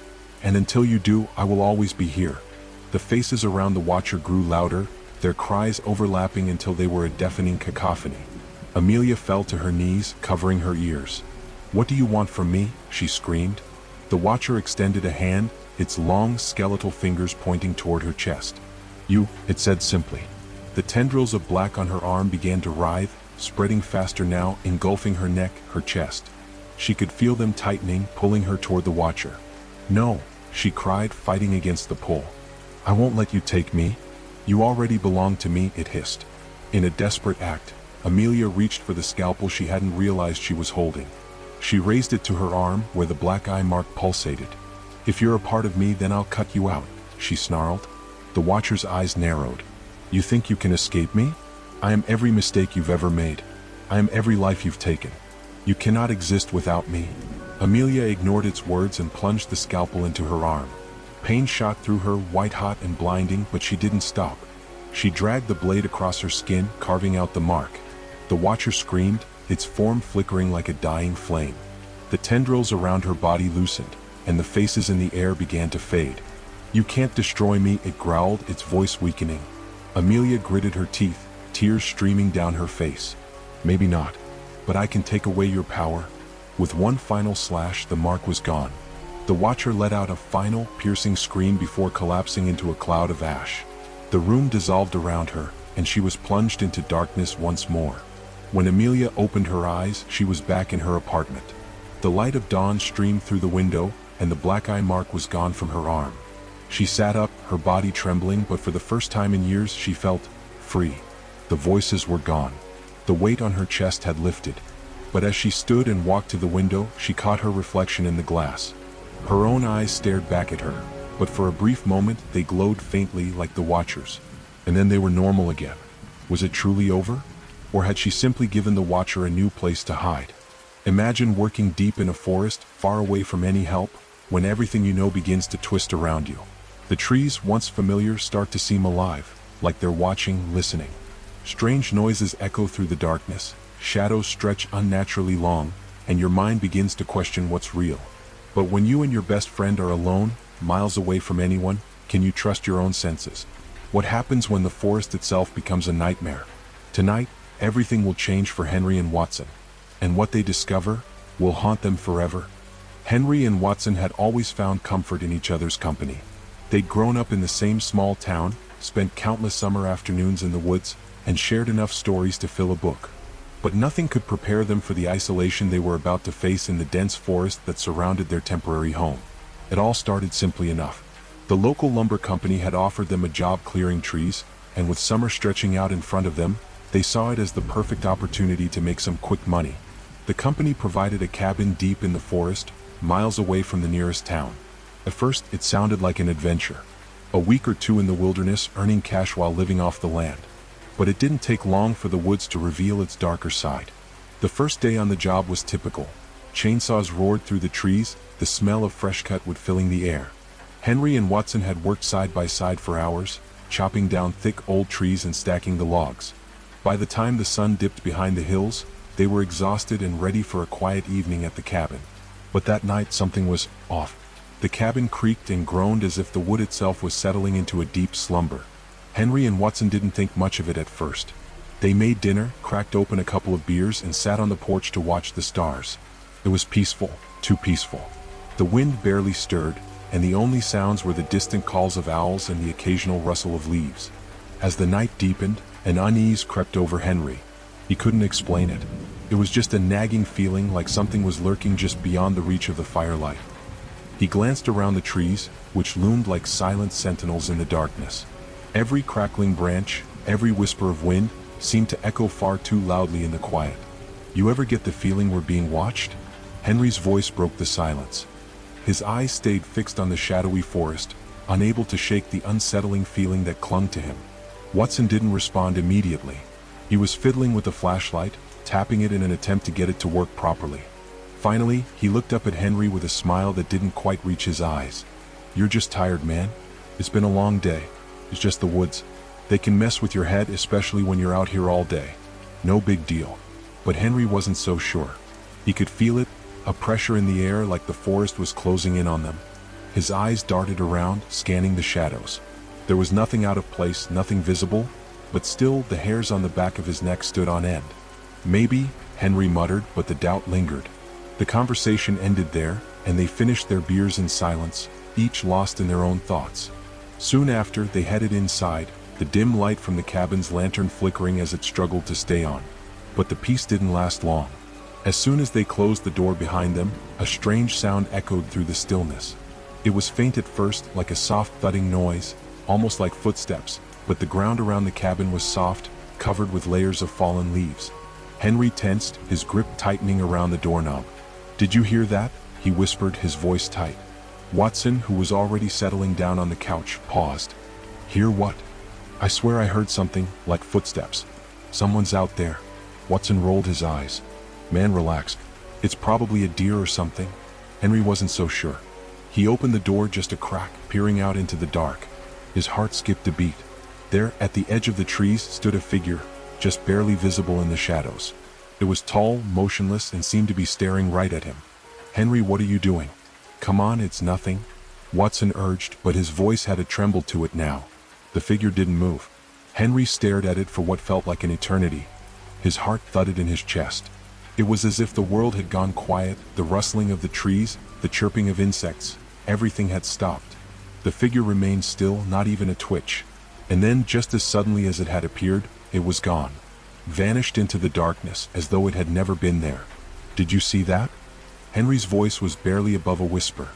"And until you do, I will always be here." The faces around the watcher grew louder, their cries overlapping until they were a deafening cacophony. Amelia fell to her knees, covering her ears. "What do you want from me?" she screamed. The watcher extended a hand, its long, skeletal fingers pointing toward her chest. "You," it said simply. The tendrils of black on her arm began to writhe, spreading faster now, engulfing her neck, her chest. She could feel them tightening, pulling her toward the watcher. "No," she cried, fighting against the pull. "I won't let you take me. You already belong to me," it hissed. In a desperate act, Amelia reached for the scalpel she hadn't realized she was holding. She raised it to her arm, where the black eye mark pulsated. "If you're a part of me, then I'll cut you out," she snarled. The watcher's eyes narrowed. "You think you can escape me? I am every mistake you've ever made. I am every life you've taken. You cannot exist without me." Amelia ignored its words and plunged the scalpel into her arm. Pain shot through her, white-hot and blinding, but she didn't stop. She dragged the blade across her skin, carving out the mark. The watcher screamed, its form flickering like a dying flame. The tendrils around her body loosened, and the faces in the air began to fade. "You can't destroy me," it growled, its voice weakening. Amelia gritted her teeth, tears streaming down her face. "Maybe not, but I can take away your power." With one final slash, the mark was gone. The Watcher let out a final, piercing scream before collapsing into a cloud of ash. The room dissolved around her, and she was plunged into darkness once more. When Amelia opened her eyes, she was back in her apartment. The light of dawn streamed through the window, and the black eye mark was gone from her arm. She sat up, her body trembling, but for the first time in years she felt free. The voices were gone. The weight on her chest had lifted. But as she stood and walked to the window, she caught her reflection in the glass. Her own eyes stared back at her, but for a brief moment they glowed faintly like the Watcher's. And then they were normal again. Was it truly over? Or had she simply given the Watcher a new place to hide? Imagine working deep in a forest, far away from any help, when everything you know begins to twist around you. The trees, once familiar, start to seem alive, like they're watching, listening. Strange noises echo through the darkness, shadows stretch unnaturally long, and your mind begins to question what's real. But when you and your best friend are alone, miles away from anyone, can you trust your own senses? What happens when the forest itself becomes a nightmare? Tonight, everything will change for Henry and Watson. And what they discover will haunt them forever. Henry and Watson had always found comfort in each other's company. They'd grown up in the same small town, spent countless summer afternoons in the woods, and shared enough stories to fill a book. But nothing could prepare them for the isolation they were about to face in the dense forest that surrounded their temporary home. It all started simply enough. The local lumber company had offered them a job clearing trees, and with summer stretching out in front of them, they saw it as the perfect opportunity to make some quick money. The company provided a cabin deep in the forest, miles away from the nearest town. At first, it sounded like an adventure. A week or two in the wilderness, earning cash while living off the land. But it didn't take long for the woods to reveal its darker side. The first day on the job was typical. Chainsaws roared through the trees, the smell of fresh cut wood filling the air. Henry and Watson had worked side by side for hours, chopping down thick old trees and stacking the logs. By the time the sun dipped behind the hills, they were exhausted and ready for a quiet evening at the cabin. But that night something was off. The cabin creaked and groaned as if the wood itself was settling into a deep slumber. Henry and Watson didn't think much of it at first. They made dinner, cracked open a couple of beers, and sat on the porch to watch the stars. It was peaceful, too peaceful. The wind barely stirred, and the only sounds were the distant calls of owls and the occasional rustle of leaves. As the night deepened, an unease crept over Henry. He couldn't explain it. It was just a nagging feeling like something was lurking just beyond the reach of the firelight. He glanced around the trees, which loomed like silent sentinels in the darkness. Every crackling branch, every whisper of wind, seemed to echo far too loudly in the quiet. "You ever get the feeling we're being watched?" Henry's voice broke the silence. His eyes stayed fixed on the shadowy forest, unable to shake the unsettling feeling that clung to him. Watson didn't respond immediately. He was fiddling with the flashlight, tapping it in an attempt to get it to work properly. Finally, he looked up at Henry with a smile that didn't quite reach his eyes. "You're just tired, man. It's been a long day. It's just the woods. They can mess with your head, especially when you're out here all day. No big deal." But Henry wasn't so sure. He could feel it, a pressure in the air like the forest was closing in on them. His eyes darted around, scanning the shadows. There was nothing out of place, nothing visible, but still the hairs on the back of his neck stood on end. "Maybe," Henry muttered, but the doubt lingered. The conversation ended there, and they finished their beers in silence, each lost in their own thoughts. Soon after, they headed inside, the dim light from the cabin's lantern flickering as it struggled to stay on. But the peace didn't last long. As soon as they closed the door behind them, a strange sound echoed through the stillness. It was faint at first, like a soft thudding noise, almost like footsteps, but the ground around the cabin was soft, covered with layers of fallen leaves. Henry tensed, his grip tightening around the doorknob. "Did you hear that?" he whispered, his voice tight. Watson, who was already settling down on the couch, paused. "Hear what?" "I swear I heard something, like footsteps. Someone's out there." Watson rolled his eyes. "Man, relax. It's probably a deer or something." Henry wasn't so sure. He opened the door just a crack, peering out into the dark. His heart skipped a beat. There, at the edge of the trees, stood a figure, just barely visible in the shadows. It was tall, motionless, and seemed to be staring right at him. "Henry, what are you doing?" "Come on, it's nothing," Watson urged, but his voice had a tremble to it now. The figure didn't move. Henry stared at it for what felt like an eternity. His heart thudded in his chest. It was as if the world had gone quiet, the rustling of the trees, the chirping of insects, everything had stopped. The figure remained still, not even a twitch. And then, just as suddenly as it had appeared, it was gone. Vanished into the darkness, as though it had never been there. "Did you see that?" Henry's voice was barely above a whisper.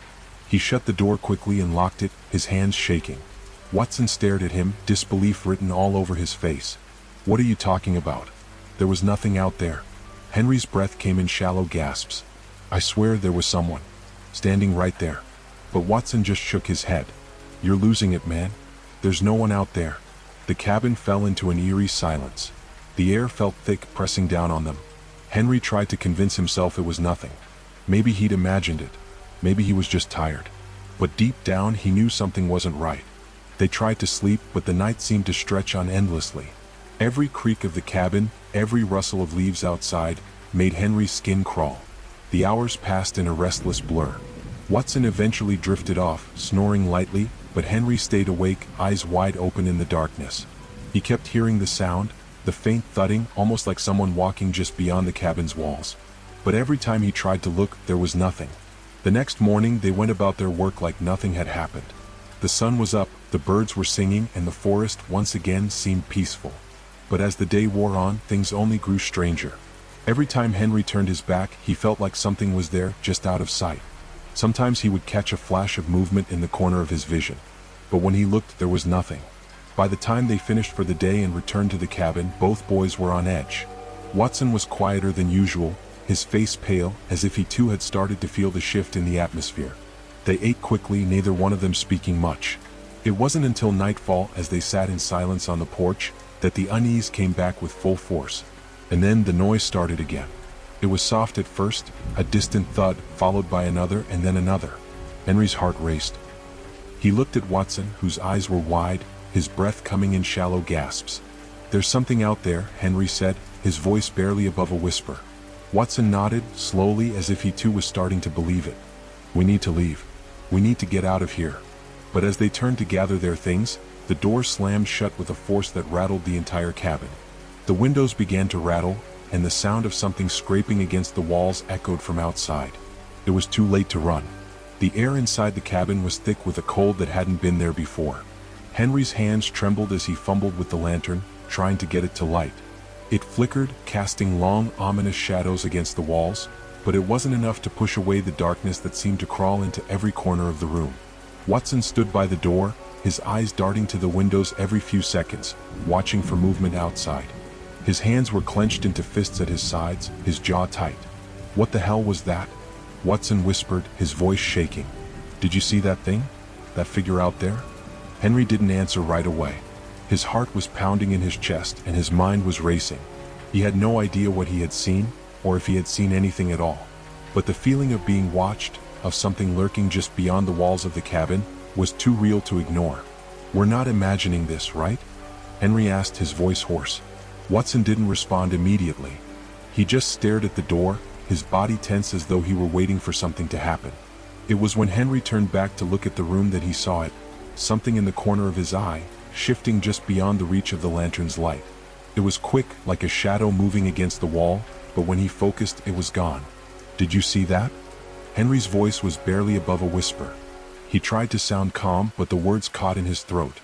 He shut the door quickly and locked it, his hands shaking. Watson stared at him, disbelief written all over his face. "What are you talking about? There was nothing out there." Henry's breath came in shallow gasps. "I swear there was someone. Standing right there." But Watson just shook his head. "You're losing it, man. There's no one out there." The cabin fell into an eerie silence. The air felt thick, pressing down on them. Henry tried to convince himself it was nothing. Maybe he'd imagined it. Maybe he was just tired. But deep down he knew something wasn't right. They tried to sleep, but the night seemed to stretch on endlessly. Every creak of the cabin, every rustle of leaves outside, made Henry's skin crawl. The hours passed in a restless blur. Watson eventually drifted off, snoring lightly, but Henry stayed awake, eyes wide open in the darkness. He kept hearing the sound, the faint thudding, almost like someone walking just beyond the cabin's walls. But every time he tried to look, there was nothing. The next morning they went about their work like nothing had happened. The sun was up, the birds were singing, and the forest once again seemed peaceful. But as the day wore on, things only grew stranger. Every time Henry turned his back, he felt like something was there, just out of sight. Sometimes he would catch a flash of movement in the corner of his vision. But when he looked, there was nothing. By the time they finished for the day and returned to the cabin, both boys were on edge. Watson was quieter than usual, his face pale, as if he too had started to feel the shift in the atmosphere. They ate quickly, neither one of them speaking much. It wasn't until nightfall, as they sat in silence on the porch, that the unease came back with full force. And then the noise started again. It was soft at first, a distant thud, followed by another and then another. Henry's heart raced. He looked at Watson, whose eyes were wide, his breath coming in shallow gasps. "There's something out there," Henry said, his voice barely above a whisper. Watson nodded, slowly, as if he too was starting to believe it. "We need to leave. We need to get out of here." But as they turned to gather their things, the door slammed shut with a force that rattled the entire cabin. The windows began to rattle, and the sound of something scraping against the walls echoed from outside. It was too late to run. The air inside the cabin was thick with a cold that hadn't been there before. Henry's hands trembled as he fumbled with the lantern, trying to get it to light. It flickered, casting long, ominous shadows against the walls, but it wasn't enough to push away the darkness that seemed to crawl into every corner of the room. Watson stood by the door, his eyes darting to the windows every few seconds, watching for movement outside. His hands were clenched into fists at his sides, his jaw tight. "What the hell was that?" Watson whispered, his voice shaking. "Did you see that thing? That figure out there?" Henry didn't answer right away. His heart was pounding in his chest and his mind was racing. He had no idea what he had seen, or if he had seen anything at all. But the feeling of being watched, of something lurking just beyond the walls of the cabin, was too real to ignore. "We're not imagining this, right?" Henry asked, his voice hoarse. Watson didn't respond immediately. He just stared at the door, his body tense as though he were waiting for something to happen. It was when Henry turned back to look at the room that he saw it, something in the corner of his eye, shifting just beyond the reach of the lantern's light. It was quick, like a shadow moving against the wall, but when he focused, it was gone. "Did you see that?" Henry's voice was barely above a whisper. He tried to sound calm, but the words caught in his throat.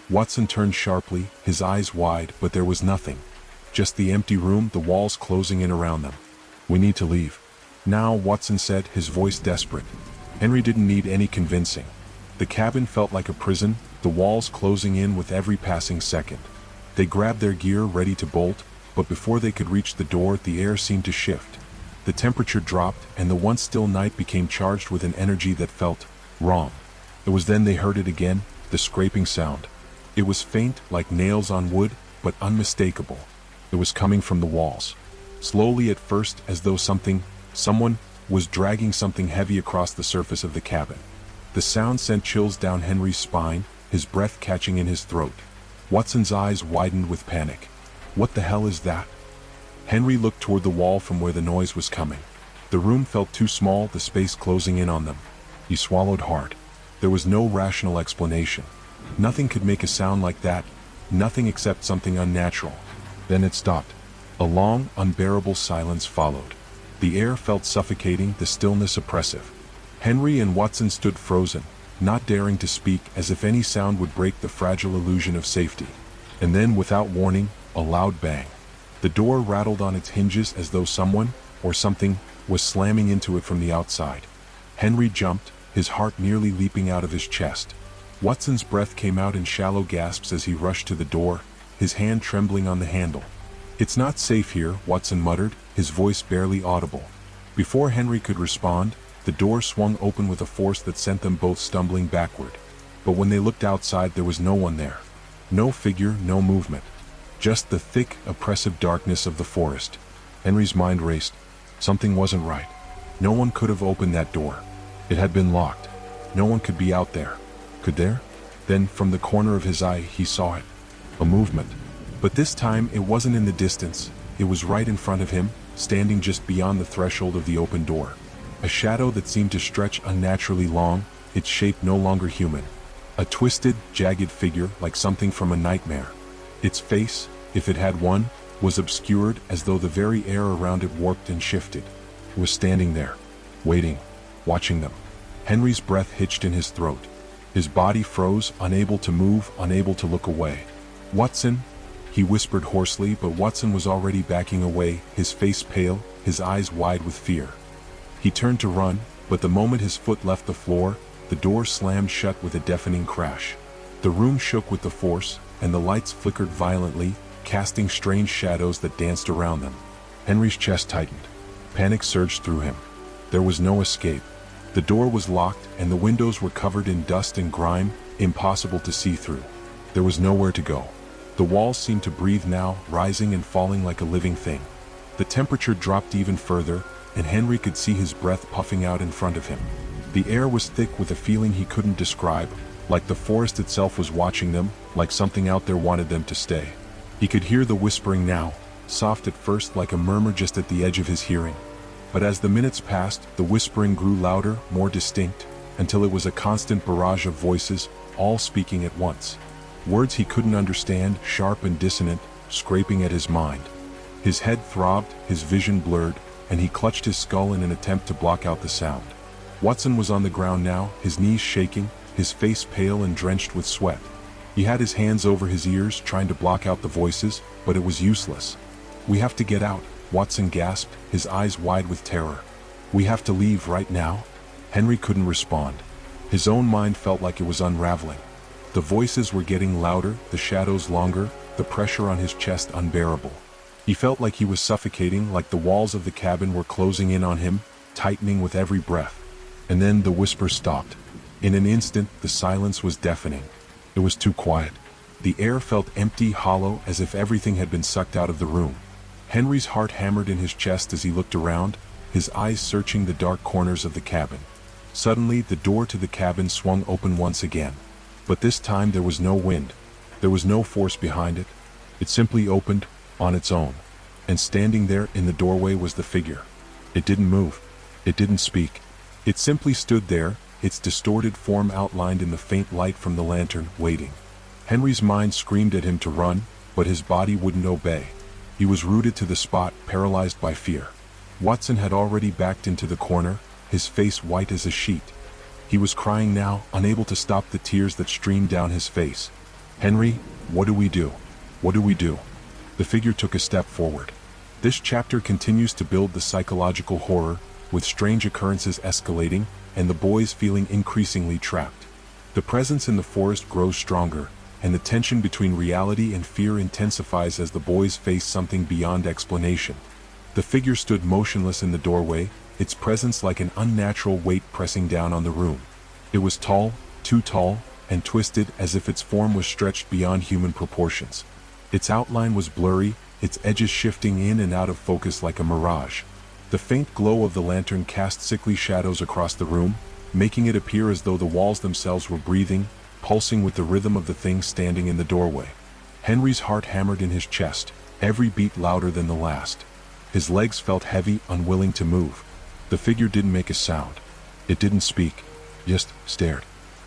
Watson turned sharply, his eyes wide, but there was nothing. Just the empty room, the walls closing in around them. "We need to leave now," Watson said, his voice desperate. Henry didn't need any convincing. The cabin felt like a prison, the walls closing in with every passing second. They grabbed their gear, ready to bolt, but before they could reach the door, the air seemed to shift. The temperature dropped, and the once still night became charged with an energy that felt wrong. It was then they heard it again, the scraping sound. It was faint, like nails on wood, but unmistakable. It was coming from the walls. Slowly at first, as though someone was dragging something heavy across the surface of the cabin. The sound sent chills down Henry's spine, his breath catching in his throat. Watson's eyes widened with panic. "What the hell is that?" Henry looked toward the wall from where the noise was coming. The room felt too small, the space closing in on them. He swallowed hard. There was no rational explanation. Nothing could make a sound like that, nothing except something unnatural. Then it stopped. A long, unbearable silence followed. The air felt suffocating, the stillness oppressive. Henry and Watson stood frozen, not daring to speak, as if any sound would break the fragile illusion of safety. And then, without warning, a loud bang. The door rattled on its hinges as though someone, or something, was slamming into it from the outside. Henry jumped, his heart nearly leaping out of his chest. Watson's breath came out in shallow gasps as he rushed to the door, his hand trembling on the handle. "It's not safe here," Watson muttered, his voice barely audible. Before Henry could respond, the door swung open with a force that sent them both stumbling backward. But when they looked outside, there was no one there. No figure, no movement. Just the thick, oppressive darkness of the forest. Henry's mind raced. Something wasn't right. No one could have opened that door. It had been locked. No one could be out there. Could there? Then, from the corner of his eye, he saw it. A movement. But this time, it wasn't in the distance. It was right in front of him, standing just beyond the threshold of the open door. A shadow that seemed to stretch unnaturally long, its shape no longer human. A twisted, jagged figure like something from a nightmare. Its face, if it had one, was obscured as though the very air around it warped and shifted. It was standing there, waiting, watching them. Henry's breath hitched in his throat. His body froze, unable to move, unable to look away. "Watson," he whispered hoarsely, but Watson was already backing away, his face pale, his eyes wide with fear. He turned to run, but the moment his foot left the floor, the door slammed shut with a deafening crash. The room shook with the force, and the lights flickered violently, casting strange shadows that danced around them. Henry's chest tightened. Panic surged through him. There was no escape. The door was locked, and the windows were covered in dust and grime, impossible to see through. There was nowhere to go. The walls seemed to breathe now, rising and falling like a living thing. The temperature dropped even further, and Henry could see his breath puffing out in front of him. The air was thick with a feeling he couldn't describe, like the forest itself was watching them, like something out there wanted them to stay. He could hear the whispering now, soft at first like a murmur just at the edge of his hearing. But as the minutes passed, the whispering grew louder, more distinct, until it was a constant barrage of voices, all speaking at once. Words he couldn't understand, sharp and dissonant, scraping at his mind. His head throbbed, his vision blurred, and he clutched his skull in an attempt to block out the sound. Watson was on the ground now, his knees shaking, his face pale and drenched with sweat. He had his hands over his ears, trying to block out the voices, but it was useless. "We have to get out," Watson gasped, his eyes wide with terror. "We have to leave right now?" Henry couldn't respond. His own mind felt like it was unraveling. The voices were getting louder, the shadows longer, the pressure on his chest unbearable. He felt like he was suffocating, like the walls of the cabin were closing in on him, tightening with every breath. And then the whisper stopped. In an instant, the silence was deafening. It was too quiet. The air felt empty, hollow, as if everything had been sucked out of the room. Henry's heart hammered in his chest as he looked around, his eyes searching the dark corners of the cabin. Suddenly, the door to the cabin swung open once again. But this time there was no wind. There was no force behind it. It simply opened, on its own. And standing there in the doorway was the figure. It didn't move. It didn't speak. It simply stood there, its distorted form outlined in the faint light from the lantern, waiting. Henry's mind screamed at him to run, but his body wouldn't obey. He was rooted to the spot, paralyzed by fear. Watson had already backed into the corner, his face white as a sheet. He was crying now, unable to stop the tears that streamed down his face. "Henry, what do we do? What do we do?" The figure took a step forward. This chapter continues to build the psychological horror, with strange occurrences escalating, and the boys feeling increasingly trapped. The presence in the forest grows stronger, and the tension between reality and fear intensifies as the boys face something beyond explanation. The figure stood motionless in the doorway, its presence like an unnatural weight pressing down on the room. It was tall, too tall, and twisted as if its form was stretched beyond human proportions. Its outline was blurry, its edges shifting in and out of focus like a mirage. The faint glow of the lantern cast sickly shadows across the room, making it appear as though the walls themselves were breathing, pulsing with the rhythm of the thing standing in the doorway. Henry's heart hammered in his chest, every beat louder than the last. His legs felt heavy, unwilling to move. The figure didn't make a sound. It didn't speak, just stared.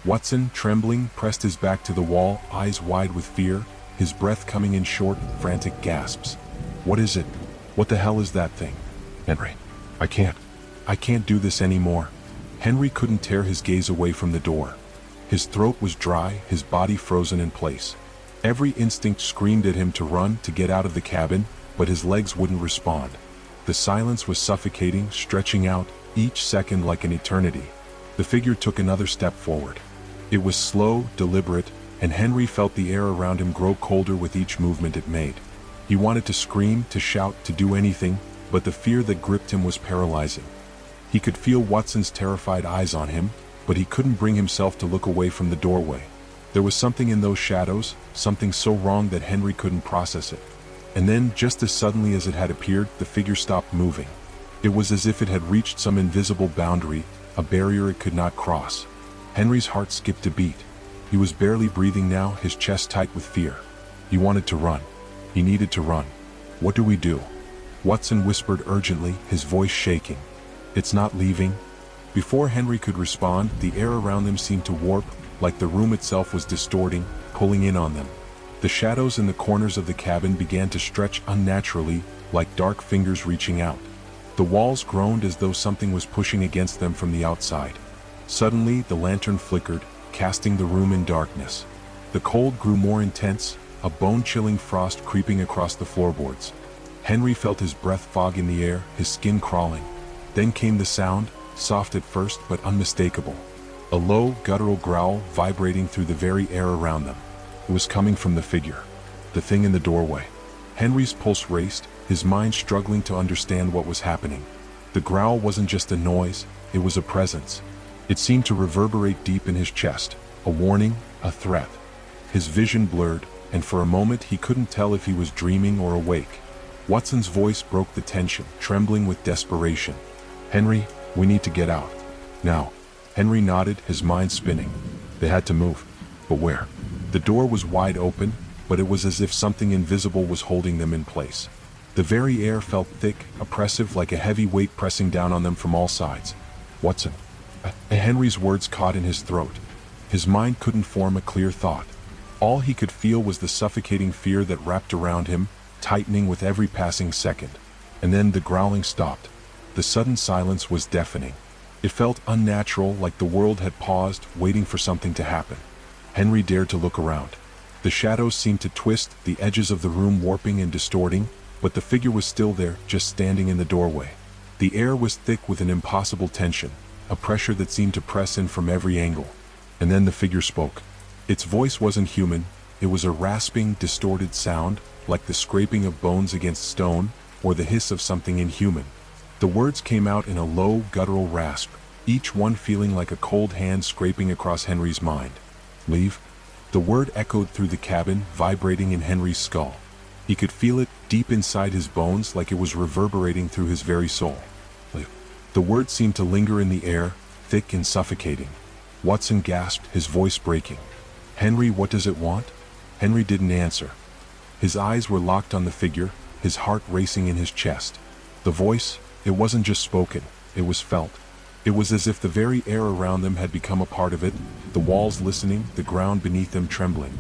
Watson, trembling, pressed his back to the wall, eyes wide with fear, his breath coming in short, frantic gasps. What is it? What the hell is that thing? Henry, I can't do this anymore. Henry couldn't tear his gaze away from the door. His throat was dry, his body frozen in place. Every instinct screamed at him to run, to get out of the cabin, but his legs wouldn't respond. The silence was suffocating, stretching out, each second like an eternity. The figure took another step forward. It was slow, deliberate, and Henry felt the air around him grow colder with each movement it made. He wanted to scream, to shout, to do anything, but the fear that gripped him was paralyzing. He could feel Watson's terrified eyes on him, but he couldn't bring himself to look away from the doorway. There was something in those shadows, something so wrong that Henry couldn't process it. And then, just as suddenly as it had appeared, the figure stopped moving. It was as if it had reached some invisible boundary, a barrier it could not cross. Henry's heart skipped a beat. He was barely breathing now, his chest tight with fear. He wanted to run. He needed to run. What do we do? Watson whispered urgently, his voice shaking. It's not leaving. Before Henry could respond, the air around them seemed to warp, like the room itself was distorting, pulling in on them. The shadows in the corners of the cabin began to stretch unnaturally, like dark fingers reaching out. The walls groaned as though something was pushing against them from the outside. Suddenly, the lantern flickered, casting the room in darkness. The cold grew more intense, a bone-chilling frost creeping across the floorboards. Henry felt his breath fog in the air, his skin crawling. Then came the sound, soft at first but unmistakable. A low, guttural growl vibrating through the very air around them. It was coming from the figure, the thing in the doorway. Henry's pulse raced, his mind struggling to understand what was happening. The growl wasn't just a noise, it was a presence. It seemed to reverberate deep in his chest, a warning, a threat. His vision blurred, and for a moment he couldn't tell if he was dreaming or awake. Watson's voice broke the tension, trembling with desperation. Henry, we need to get out. Now. Henry nodded, his mind spinning. They had to move. But where? The door was wide open, but it was as if something invisible was holding them in place. The very air felt thick, oppressive, like a heavy weight pressing down on them from all sides. Watson. Henry's words caught in his throat. His mind couldn't form a clear thought. All he could feel was the suffocating fear that wrapped around him, tightening with every passing second. And then the growling stopped. The sudden silence was deafening. It felt unnatural, like the world had paused, waiting for something to happen. Henry dared to look around. The shadows seemed to twist, the edges of the room warping and distorting, but the figure was still there, just standing in the doorway. The air was thick with an impossible tension, a pressure that seemed to press in from every angle. And then the figure spoke. Its voice wasn't human, it was a rasping, distorted sound, like the scraping of bones against stone, or the hiss of something inhuman. The words came out in a low, guttural rasp, each one feeling like a cold hand scraping across Henry's mind. Leave? The word echoed through the cabin, vibrating in Henry's skull. He could feel it deep inside his bones, like it was reverberating through his very soul. Leave. The word seemed to linger in the air, thick and suffocating. Watson gasped, his voice breaking. Henry, what does it want? Henry didn't answer. His eyes were locked on the figure, his heart racing in his chest. The voice, it wasn't just spoken, it was felt. It was as if the very air around them had become a part of it, the walls listening, the ground beneath them trembling.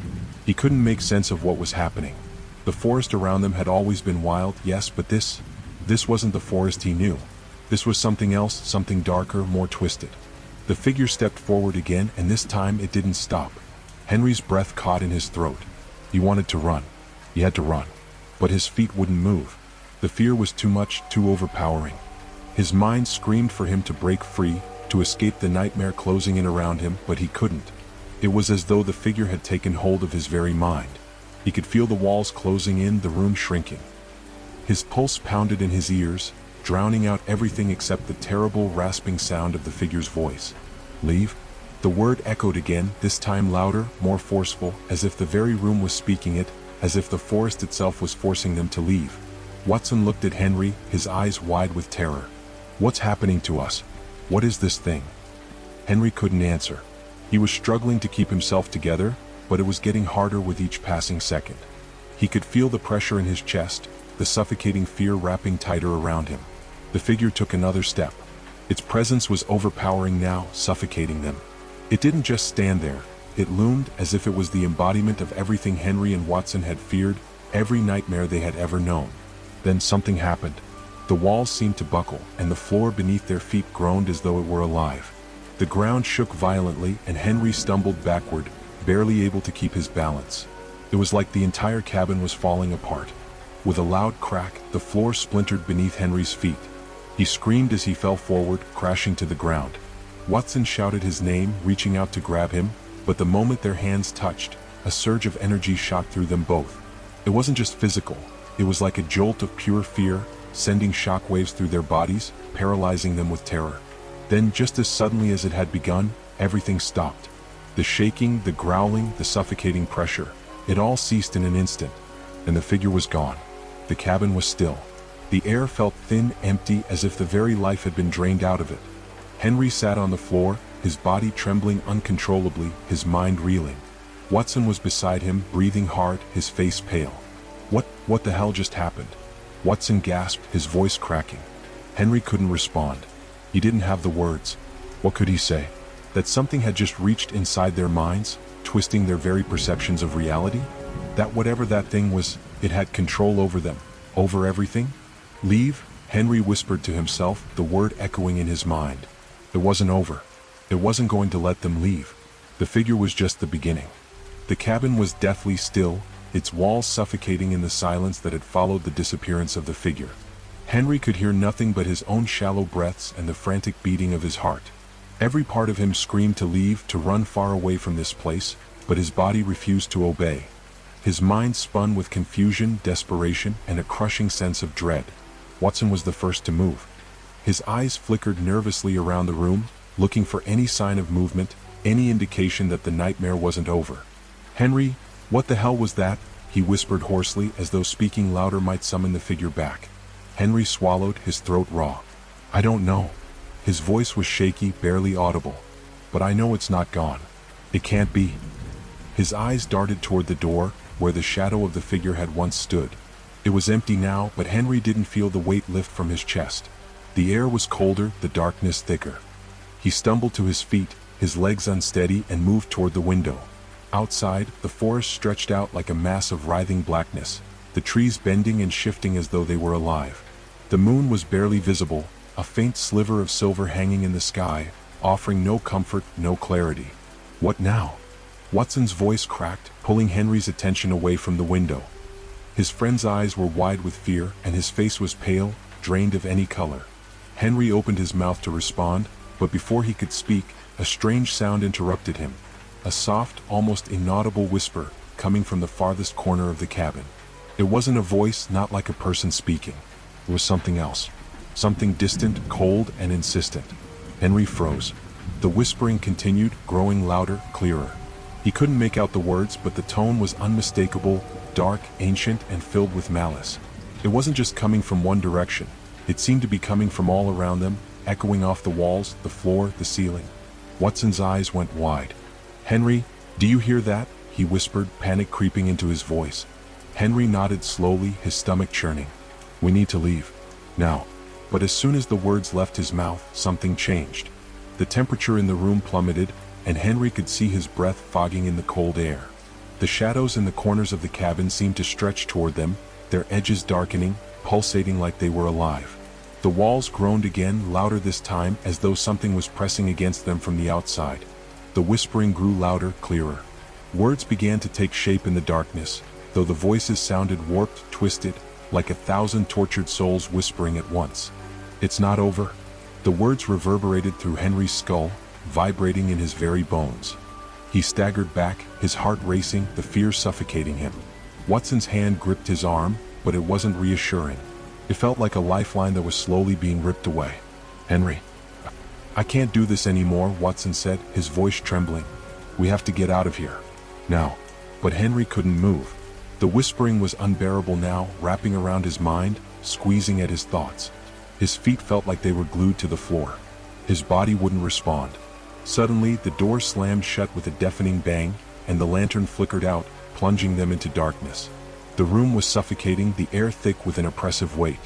He couldn't make sense of what was happening. The forest around them had always been wild, yes, but this wasn't the forest he knew. This was something else, something darker, more twisted. The figure stepped forward again, and this time it didn't stop. Henry's breath caught in his throat. He wanted to run. He had to run. But his feet wouldn't move. The fear was too much, too overpowering. His mind screamed for him to break free, to escape the nightmare closing in around him, but he couldn't. It was as though the figure had taken hold of his very mind. He could feel the walls closing in, the room shrinking. His pulse pounded in his ears, drowning out everything except the terrible, rasping sound of the figure's voice. Leave? The word echoed again, this time louder, more forceful, as if the very room was speaking it, as if the forest itself was forcing them to leave. Watson looked at Henry, his eyes wide with terror. What's happening to us? What is this thing? Henry couldn't answer. He was struggling to keep himself together, but it was getting harder with each passing second. He could feel the pressure in his chest, the suffocating fear wrapping tighter around him. The figure took another step. Its presence was overpowering now, suffocating them. It didn't just stand there. It loomed as if it was the embodiment of everything Henry and Watson had feared, every nightmare they had ever known. Then something happened. The walls seemed to buckle, and the floor beneath their feet groaned as though it were alive. The ground shook violently, and Henry stumbled backward, barely able to keep his balance. It was like the entire cabin was falling apart. With a loud crack, the floor splintered beneath Henry's feet. He screamed as he fell forward, crashing to the ground. Watson shouted his name, reaching out to grab him, but the moment their hands touched, a surge of energy shot through them both. It wasn't just physical, it was like a jolt of pure fear, sending shockwaves through their bodies, paralyzing them with terror. Then, just as suddenly as it had begun, everything stopped. The shaking, the growling, the suffocating pressure, it all ceased in an instant, and the figure was gone. The cabin was still. The air felt thin, empty, as if the very life had been drained out of it. Henry sat on the floor, his body trembling uncontrollably, his mind reeling. Watson was beside him, breathing hard, his face pale. What the hell just happened? Watson gasped, his voice cracking. Henry couldn't respond. He didn't have the words. What could he say? That something had just reached inside their minds, twisting their very perceptions of reality? That whatever that thing was, it had control over them, over everything? Leave, Henry whispered to himself, the word echoing in his mind. It wasn't over. It wasn't going to let them leave. The figure was just the beginning. The cabin was deathly still, its walls suffocating in the silence that had followed the disappearance of the figure. Henry could hear nothing but his own shallow breaths and the frantic beating of his heart. Every part of him screamed to leave, to run far away from this place, but his body refused to obey. His mind spun with confusion, desperation, and a crushing sense of dread. Watson was the first to move. His eyes flickered nervously around the room, looking for any sign of movement, any indication that the nightmare wasn't over. Henry, what the hell was that? He whispered hoarsely, as though speaking louder might summon the figure back. Henry swallowed, his throat raw. I don't know. His voice was shaky, barely audible. But I know it's not gone. It can't be. His eyes darted toward the door, where the shadow of the figure had once stood. It was empty now, but Henry didn't feel the weight lift from his chest. The air was colder, the darkness thicker. He stumbled to his feet, his legs unsteady, and moved toward the window. Outside, the forest stretched out like a mass of writhing blackness, the trees bending and shifting as though they were alive. The moon was barely visible, a faint sliver of silver hanging in the sky, offering no comfort, no clarity. What now? Watson's voice cracked, pulling Henry's attention away from the window. His friend's eyes were wide with fear, and his face was pale, drained of any color. Henry opened his mouth to respond, but before he could speak, a strange sound interrupted him. A soft, almost inaudible whisper, coming from the farthest corner of the cabin. It wasn't a voice, not like a person speaking. It was something else. Something distant, cold, and insistent. Henry froze. The whispering continued, growing louder, clearer. He couldn't make out the words, but the tone was unmistakable, dark, ancient, and filled with malice. It wasn't just coming from one direction. It seemed to be coming from all around them, echoing off the walls, the floor, the ceiling. Watson's eyes went wide. Henry, do you hear that? He whispered, panic creeping into his voice. Henry nodded slowly, his stomach churning. We need to leave. Now. But as soon as the words left his mouth, something changed. The temperature in the room plummeted, and Henry could see his breath fogging in the cold air. The shadows in the corners of the cabin seemed to stretch toward them, their edges darkening, pulsating like they were alive. The walls groaned again, louder this time, as though something was pressing against them from the outside. The whispering grew louder, clearer. Words began to take shape in the darkness, though the voices sounded warped, twisted, like 1,000 tortured souls whispering at once. It's not over. The words reverberated through Henry's skull, vibrating in his very bones. He staggered back, his heart racing, the fear suffocating him. Watson's hand gripped his arm, but it wasn't reassuring. It felt like a lifeline that was slowly being ripped away. Henry. I can't do this anymore, Watson said, his voice trembling. We have to get out of here. Now. But Henry couldn't move. The whispering was unbearable now, wrapping around his mind, squeezing at his thoughts. His feet felt like they were glued to the floor. His body wouldn't respond. Suddenly, the door slammed shut with a deafening bang, and the lantern flickered out, plunging them into darkness. The room was suffocating, the air thick with an oppressive weight.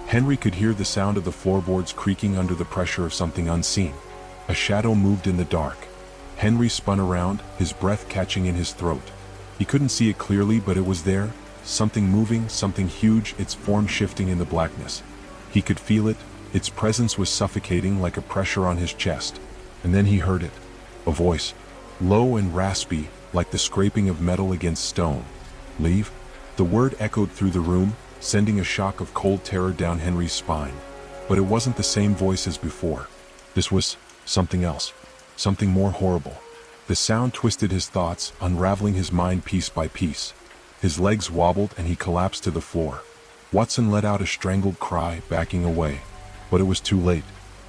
Henry could hear the sound of the floorboards creaking under the pressure of something unseen. A shadow moved in the dark. Henry spun around, his breath catching in his throat. He couldn't see it clearly, but it was there, something moving, something huge, its form shifting in the blackness. He could feel it, its presence was suffocating like a pressure on his chest. And then he heard it. A voice, low and raspy, like the scraping of metal against stone. Leave? The word echoed through the room, sending a shock of cold terror down Henry's spine. But it wasn't the same voice as before. This was something else, something more horrible. The sound twisted his thoughts, unraveling his mind piece by piece. His legs wobbled and he collapsed to the floor. Watson let out a strangled cry, backing away. But it was too late.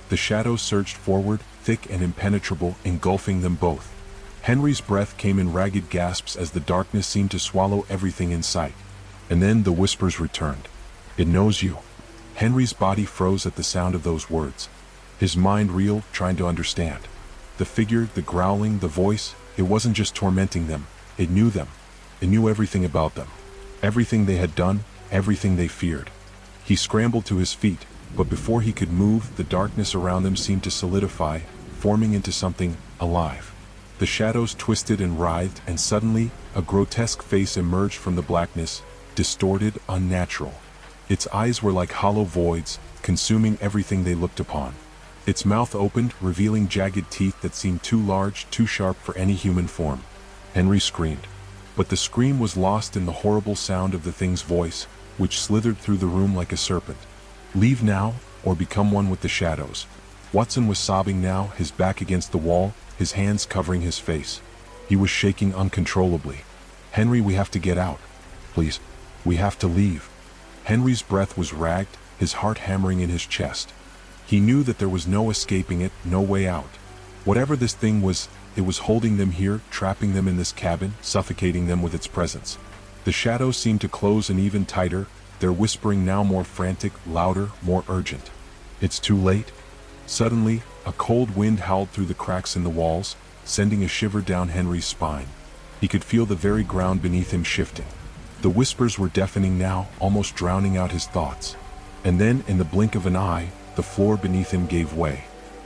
The shadows surged forward, thick and impenetrable, engulfing them both. Henry's breath came in ragged gasps as the darkness seemed to swallow everything in sight. And then the whispers returned. It knows you. Henry's body froze at the sound of those words. His mind reeled, trying to understand. The figure, the growling, the voice, it wasn't just tormenting them. It knew them. It knew everything about them. Everything they had done, everything they feared. He scrambled to his feet, but before he could move, the darkness around them seemed to solidify, forming into something alive. The shadows twisted and writhed, and suddenly, a grotesque face emerged from the blackness, distorted, unnatural. Its eyes were like hollow voids, consuming everything they looked upon. Its mouth opened, revealing jagged teeth that seemed too large, too sharp for any human form. Henry screamed. But the scream was lost in the horrible sound of the thing's voice, which slithered through the room like a serpent. Leave now, or become one with the shadows. Watson was sobbing now, his back against the wall, his hands covering his face. He was shaking uncontrollably. Henry, we have to get out. Please, we have to leave. Henry's breath was ragged, his heart hammering in his chest. He knew that there was no escaping it, no way out. Whatever this thing was, it was holding them here, trapping them in this cabin, suffocating them with its presence. The shadows seemed to close and even tighter, their whispering now more frantic, louder, more urgent. It's too late. Suddenly, a cold wind howled through the cracks in the walls, sending a shiver down Henry's spine. He could feel the very ground beneath him shifting. The whispers were deafening now, almost drowning out his thoughts. And then, in the blink of an eye, the floor beneath him gave way.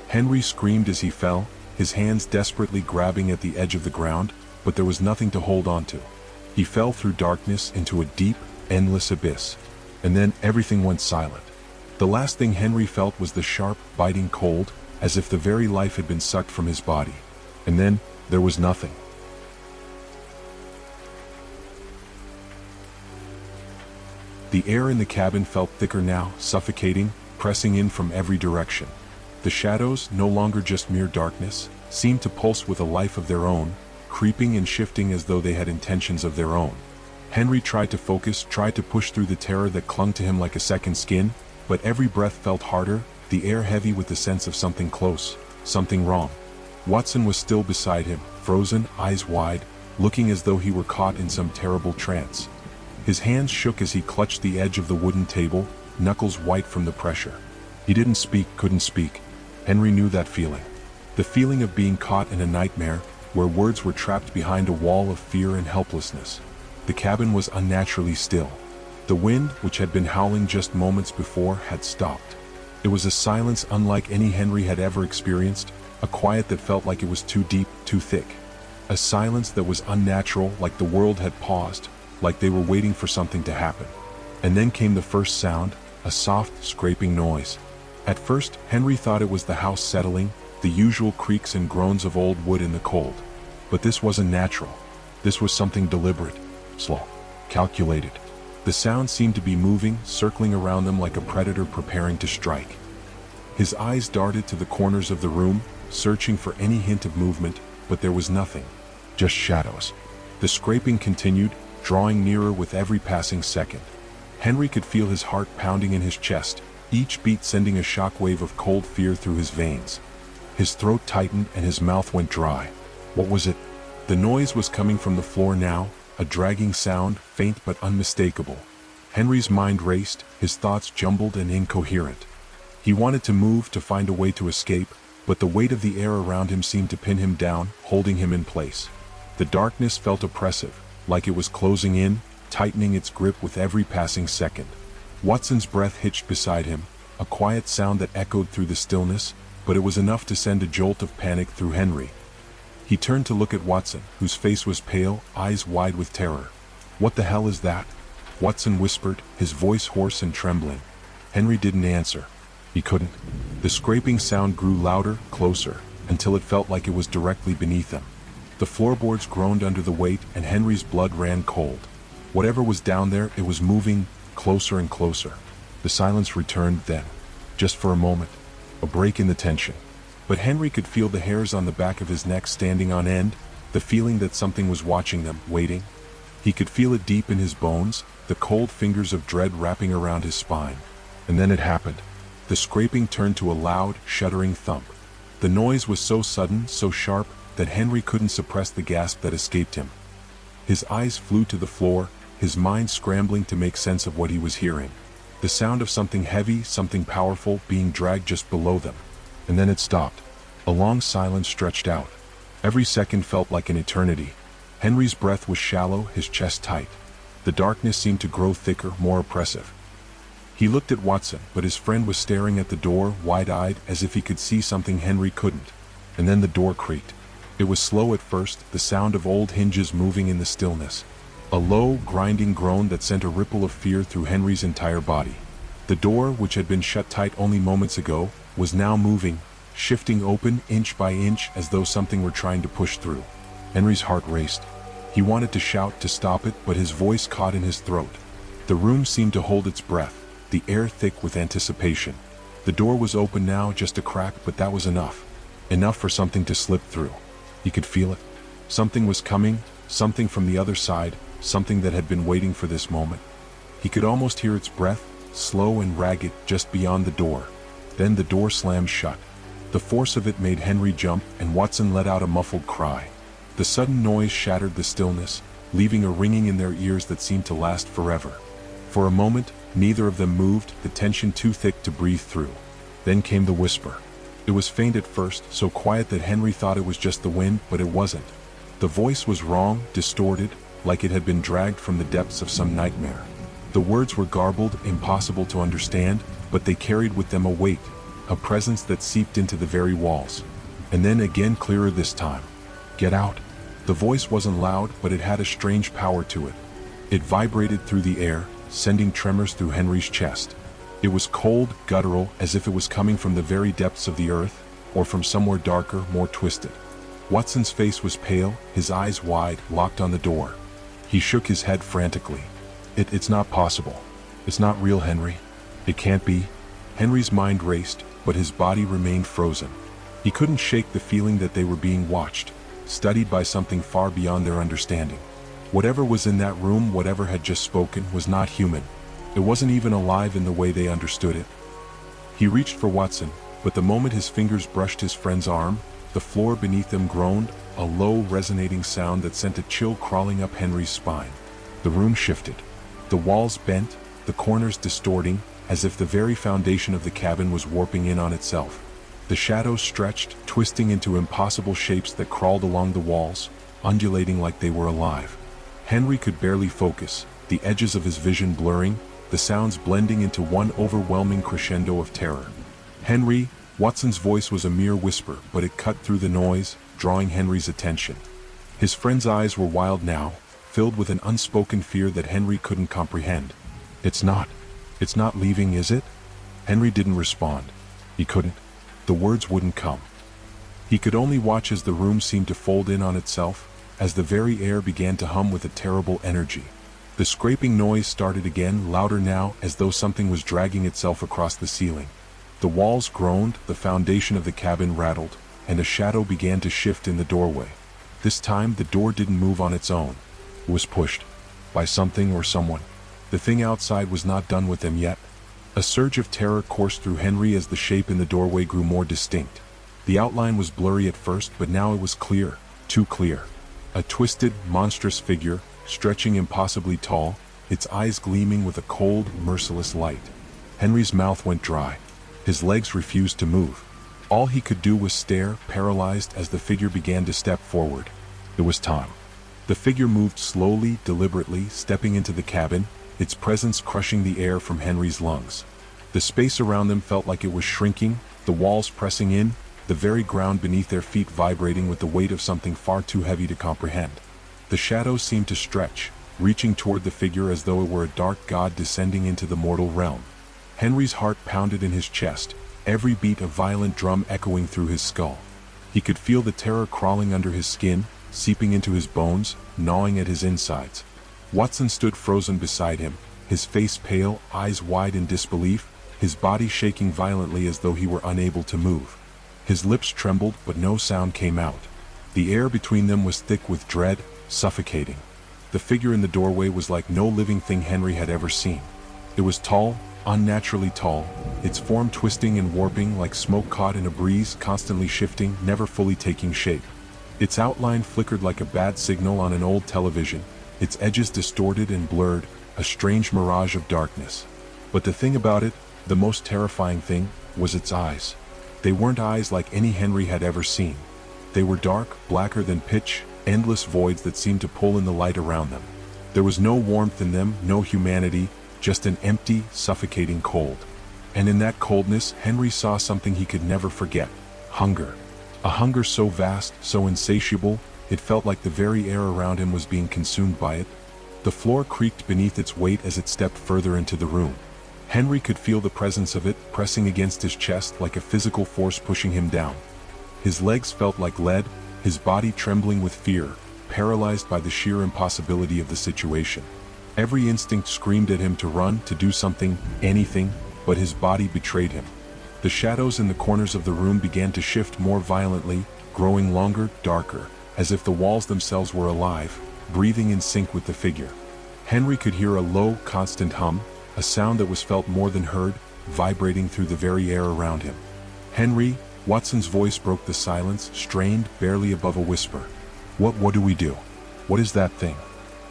Henry screamed as he fell, his hands desperately grabbing at the edge of the ground, but there was nothing to hold on to. He fell through darkness into a deep, endless abyss. And then everything went silent. The last thing Henry felt was the sharp, biting cold, as if the very life had been sucked from his body. And then, there was nothing. The air in the cabin felt thicker now, suffocating, pressing in from every direction. The shadows, no longer just mere darkness, seemed to pulse with a life of their own, creeping and shifting as though they had intentions of their own. Henry tried to focus, tried to push through the terror that clung to him like a second skin, but every breath felt harder, the air heavy with the sense of something close, something wrong. Watson was still beside him, frozen, eyes wide, looking as though he were caught in some terrible trance. His hands shook as he clutched the edge of the wooden table, knuckles white from the pressure. He didn't speak, couldn't speak. Henry knew that feeling. The feeling of being caught in a nightmare, where words were trapped behind a wall of fear and helplessness. The cabin was unnaturally still. The wind, which had been howling just moments before, had stopped. It was a silence unlike any Henry had ever experienced, a quiet that felt like it was too deep, too thick. A silence that was unnatural, like the world had paused, like they were waiting for something to happen. And then came the first sound, a soft, scraping noise. At first, Henry thought it was the house settling, the usual creaks and groans of old wood in the cold. But this wasn't natural. This was something deliberate, slow, calculated. The sound seemed to be moving, circling around them like a predator preparing to strike. His eyes darted to the corners of the room, searching for any hint of movement, but there was nothing. Just shadows. The scraping continued, drawing nearer with every passing second. Henry could feel his heart pounding in his chest, each beat sending a shockwave of cold fear through his veins. His throat tightened and his mouth went dry. What was it? The noise was coming from the floor now, a dragging sound, faint but unmistakable. Henry's mind raced, his thoughts jumbled and incoherent. He wanted to move, to find a way to escape, but the weight of the air around him seemed to pin him down, holding him in place. The darkness felt oppressive, like it was closing in, tightening its grip with every passing second. Watson's breath hitched beside him, a quiet sound that echoed through the stillness, but it was enough to send a jolt of panic through Henry. He turned to look at Watson, whose face was pale, eyes wide with terror. "What the hell is that?" Watson whispered, his voice hoarse and trembling. Henry didn't answer. He couldn't. The scraping sound grew louder, closer, until it felt like it was directly beneath them. The floorboards groaned under the weight, and Henry's blood ran cold. Whatever was down there, it was moving, closer and closer. The silence returned then, just for a moment, a break in the tension. But Henry could feel the hairs on the back of his neck standing on end, the feeling that something was watching them, waiting. He could feel it deep in his bones, the cold fingers of dread wrapping around his spine. And then it happened. The scraping turned to a loud, shuddering thump. The noise was so sudden, so sharp, that Henry couldn't suppress the gasp that escaped him. His eyes flew to the floor, his mind scrambling to make sense of what he was hearing. The sound of something heavy, something powerful, being dragged just below them. And then it stopped. A long silence stretched out. Every second felt like an eternity. Henry's breath was shallow, his chest tight. The darkness seemed to grow thicker, more oppressive. He looked at Watson, but his friend was staring at the door, wide-eyed, as if he could see something Henry couldn't. And then the door creaked. It was slow at first, the sound of old hinges moving in the stillness. A low, grinding groan that sent a ripple of fear through Henry's entire body. The door, which had been shut tight only moments ago, was now moving, shifting open inch by inch as though something were trying to push through. Henry's heart raced. He wanted to shout to stop it, but his voice caught in his throat. The room seemed to hold its breath, the air thick with anticipation. The door was open now, just a crack, but that was enough. Enough for something to slip through. He could feel it. Something was coming, something from the other side, something that had been waiting for this moment. He could almost hear its breath, slow and ragged, just beyond the door. Then the door slammed shut. The force of it made Henry jump, and Watson let out a muffled cry. The sudden noise shattered the stillness, leaving a ringing in their ears that seemed to last forever. For a moment, neither of them moved, the tension too thick to breathe through. Then came the whisper. It was faint at first, so quiet that Henry thought it was just the wind, but it wasn't. The voice was wrong, distorted, like it had been dragged from the depths of some nightmare. The words were garbled, impossible to understand, but they carried with them a weight, a presence that seeped into the very walls. And then again, clearer this time. "Get out." The voice wasn't loud, but it had a strange power to it. It vibrated through the air, sending tremors through Henry's chest. It was cold, guttural, as if it was coming from the very depths of the earth, or from somewhere darker, more twisted. Watson's face was pale, his eyes wide, locked on the door. He shook his head frantically. It's not possible. It's not real, Henry. It can't be." Henry's mind raced, but his body remained frozen. He couldn't shake the feeling that they were being watched, studied by something far beyond their understanding. Whatever was in that room, whatever had just spoken, was not human. It wasn't even alive in the way they understood it. He reached for Watson, but the moment his fingers brushed his friend's arm, the floor beneath them groaned, a low, resonating sound that sent a chill crawling up Henry's spine. The room shifted. The walls bent, the corners distorting, as if the very foundation of the cabin was warping in on itself. The shadows stretched, twisting into impossible shapes that crawled along the walls, undulating like they were alive. Henry could barely focus, the edges of his vision blurring, the sounds blending into one overwhelming crescendo of terror. "Henry," Watson's voice was a mere whisper, but it cut through the noise, drawing Henry's attention. His friend's eyes were wild now, filled with an unspoken fear that Henry couldn't comprehend. It's not leaving, is it?" Henry didn't respond. He couldn't. The words wouldn't come. He could only watch as the room seemed to fold in on itself, as the very air began to hum with a terrible energy. The scraping noise started again, louder now, as though something was dragging itself across the ceiling. The walls groaned, the foundation of the cabin rattled, and a shadow began to shift in the doorway. This time the door didn't move on its own. It was pushed. By something or someone. The thing outside was not done with them yet. A surge of terror coursed through Henry as the shape in the doorway grew more distinct. The outline was blurry at first, but now it was clear, too clear. A twisted, monstrous figure, stretching impossibly tall, its eyes gleaming with a cold, merciless light. Henry's mouth went dry. His legs refused to move. All he could do was stare, paralyzed, as the figure began to step forward. It was time. The figure moved slowly, deliberately, stepping into the cabin, its presence crushing the air from Henry's lungs. The space around them felt like it was shrinking, the walls pressing in, the very ground beneath their feet vibrating with the weight of something far too heavy to comprehend. The shadows seemed to stretch, reaching toward the figure as though it were a dark god descending into the mortal realm. Henry's heart pounded in his chest, every beat a violent drum echoing through his skull. He could feel the terror crawling under his skin, seeping into his bones, gnawing at his insides. Watson stood frozen beside him, his face pale, eyes wide in disbelief, his body shaking violently as though he were unable to move. His lips trembled, but no sound came out. The air between them was thick with dread, suffocating. The figure in the doorway was like no living thing Henry had ever seen. It was tall, unnaturally tall, its form twisting and warping like smoke caught in a breeze, constantly shifting, never fully taking shape. Its outline flickered like a bad signal on an old television, its edges distorted and blurred, a strange mirage of darkness. But the thing about it, the most terrifying thing, was its eyes. They weren't eyes like any Henry had ever seen. They were dark, blacker than pitch, endless voids that seemed to pull in the light around them. There was no warmth in them, no humanity, just an empty, suffocating cold. And in that coldness, Henry saw something he could never forget: hunger. A hunger so vast, so insatiable, it felt like the very air around him was being consumed by it. The floor creaked beneath its weight as it stepped further into the room. Henry could feel the presence of it, pressing against his chest like a physical force pushing him down. His legs felt like lead, his body trembling with fear, paralyzed by the sheer impossibility of the situation. Every instinct screamed at him to run, to do something, anything, but his body betrayed him. The shadows in the corners of the room began to shift more violently, growing longer, darker, as if the walls themselves were alive, breathing in sync with the figure. Henry could hear a low, constant hum, a sound that was felt more than heard, vibrating through the very air around him. "Henry," Watson's voice broke the silence, strained, barely above a whisper. What do we do? What is that thing?"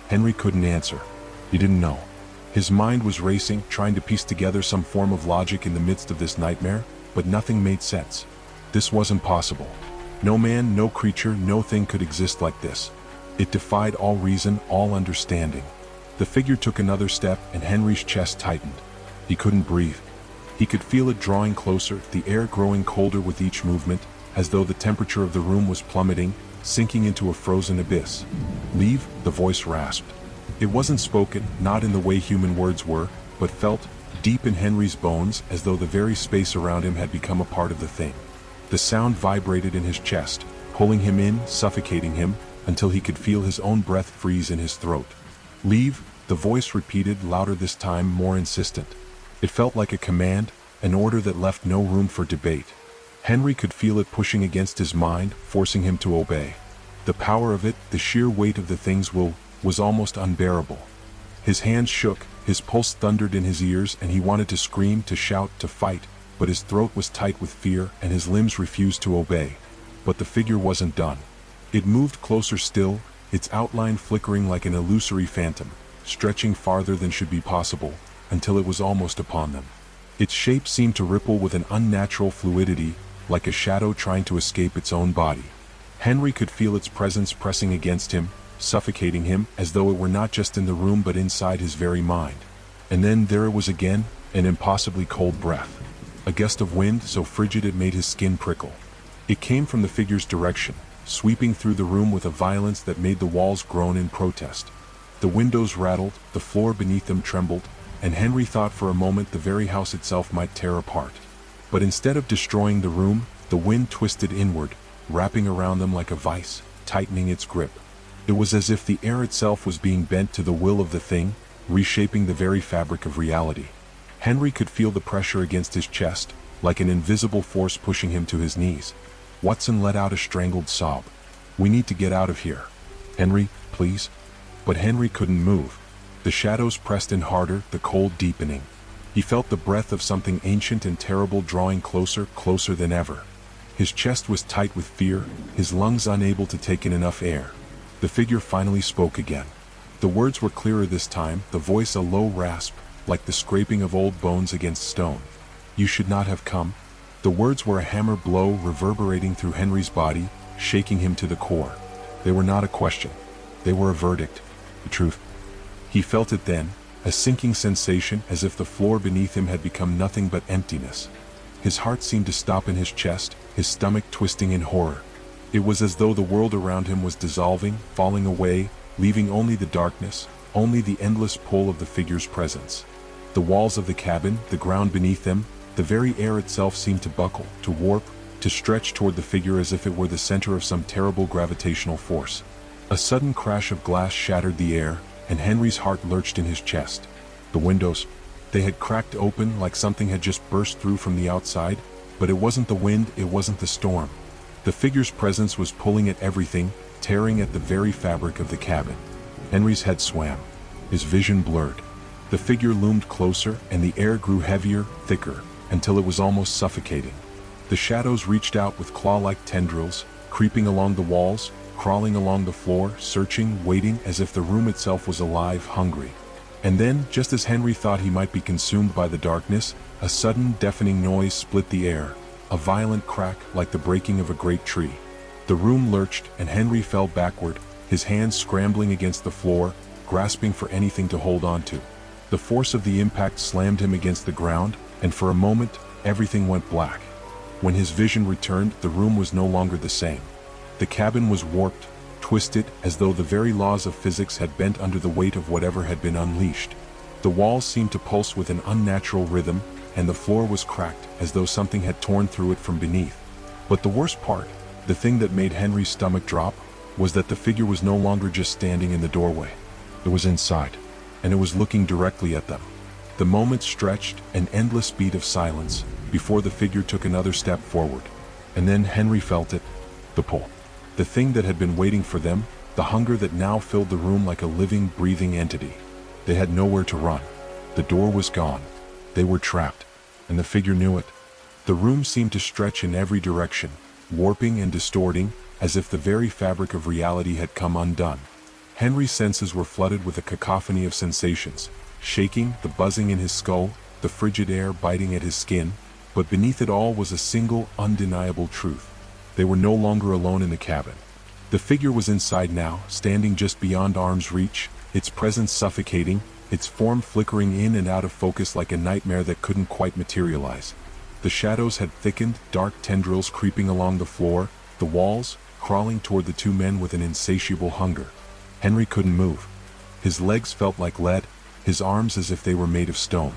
Henry couldn't answer. He didn't know. His mind was racing, trying to piece together some form of logic in the midst of this nightmare, but nothing made sense. This wasn't possible. No man, no creature, no thing could exist like this. It defied all reason, all understanding. The figure took another step, and Henry's chest tightened. He couldn't breathe. He could feel it drawing closer, the air growing colder with each movement, as though the temperature of the room was plummeting, sinking into a frozen abyss. "Leave," the voice rasped. It wasn't spoken, not in the way human words were, but felt, deep in Henry's bones, as though the very space around him had become a part of the thing. The sound vibrated in his chest, pulling him in, suffocating him, until he could feel his own breath freeze in his throat. "Leave," the voice repeated, louder this time, more insistent. It felt like a command, an order that left no room for debate. Henry could feel it pushing against his mind, forcing him to obey. The power of it, the sheer weight of the thing's will, was almost unbearable. His hands shook, his pulse thundered in his ears, and he wanted to scream, to shout, to fight, but his throat was tight with fear, and his limbs refused to obey. But the figure wasn't done. It moved closer still, its outline flickering like an illusory phantom, stretching farther than should be possible, until it was almost upon them. Its shape seemed to ripple with an unnatural fluidity, like a shadow trying to escape its own body. Henry could feel its presence pressing against him, suffocating him, as though it were not just in the room but inside his very mind. And then there it was again, an impossibly cold breath. A gust of wind so frigid it made his skin prickle. It came from the figure's direction, sweeping through the room with a violence that made the walls groan in protest. The windows rattled, the floor beneath them trembled, and Henry thought for a moment the very house itself might tear apart. But instead of destroying the room, the wind twisted inward, wrapping around them like a vice, tightening its grip. It was as if the air itself was being bent to the will of the thing, reshaping the very fabric of reality. Henry could feel the pressure against his chest, like an invisible force pushing him to his knees. Watson let out a strangled sob. "We need to get out of here. Henry, please." But Henry couldn't move. The shadows pressed in harder, the cold deepening. He felt the breath of something ancient and terrible drawing closer, closer than ever. His chest was tight with fear, his lungs unable to take in enough air. The figure finally spoke again. The words were clearer this time, the voice a low rasp, like the scraping of old bones against stone. "You should not have come." The words were a hammer blow reverberating through Henry's body, shaking him to the core. They were not a question. They were a verdict. The truth. He felt it then, a sinking sensation as if the floor beneath him had become nothing but emptiness. His heart seemed to stop in his chest, his stomach twisting in horror. It was as though the world around him was dissolving, falling away, leaving only the darkness, only the endless pull of the figure's presence. The walls of the cabin, the ground beneath them, the very air itself seemed to buckle, to warp, to stretch toward the figure as if it were the center of some terrible gravitational force. A sudden crash of glass shattered the air, and Henry's heart lurched in his chest. The windows, they had cracked open like something had just burst through from the outside, but it wasn't the wind, it wasn't the storm. The figure's presence was pulling at everything, tearing at the very fabric of the cabin. Henry's head swam. His vision blurred. The figure loomed closer, and the air grew heavier, thicker, until it was almost suffocating. The shadows reached out with claw-like tendrils, creeping along the walls, crawling along the floor, searching, waiting, as if the room itself was alive, hungry. And then, just as Henry thought he might be consumed by the darkness, a sudden, deafening noise split the air, a violent crack like the breaking of a great tree. The room lurched, and Henry fell backward, his hands scrambling against the floor, grasping for anything to hold on to. The force of the impact slammed him against the ground, and for a moment, everything went black. When his vision returned, the room was no longer the same. The cabin was warped, twisted, as though the very laws of physics had bent under the weight of whatever had been unleashed. The walls seemed to pulse with an unnatural rhythm, and the floor was cracked, as though something had torn through it from beneath. But the worst part, the thing that made Henry's stomach drop, was that the figure was no longer just standing in the doorway. It was inside, and it was looking directly at them. The moment stretched, an endless beat of silence, before the figure took another step forward. And then Henry felt it, the pull. The thing that had been waiting for them, the hunger that now filled the room like a living, breathing entity. They had nowhere to run. The door was gone. They were trapped, and the figure knew it. The room seemed to stretch in every direction, warping and distorting, as if the very fabric of reality had come undone. Henry's senses were flooded with a cacophony of sensations, shaking, the buzzing in his skull, the frigid air biting at his skin, but beneath it all was a single, undeniable truth. They were no longer alone in the cabin. The figure was inside now, standing just beyond arm's reach, its presence suffocating, its form flickering in and out of focus like a nightmare that couldn't quite materialize. The shadows had thickened, dark tendrils creeping along the floor, the walls, crawling toward the two men with an insatiable hunger. Henry couldn't move. His legs felt like lead, his arms as if they were made of stone.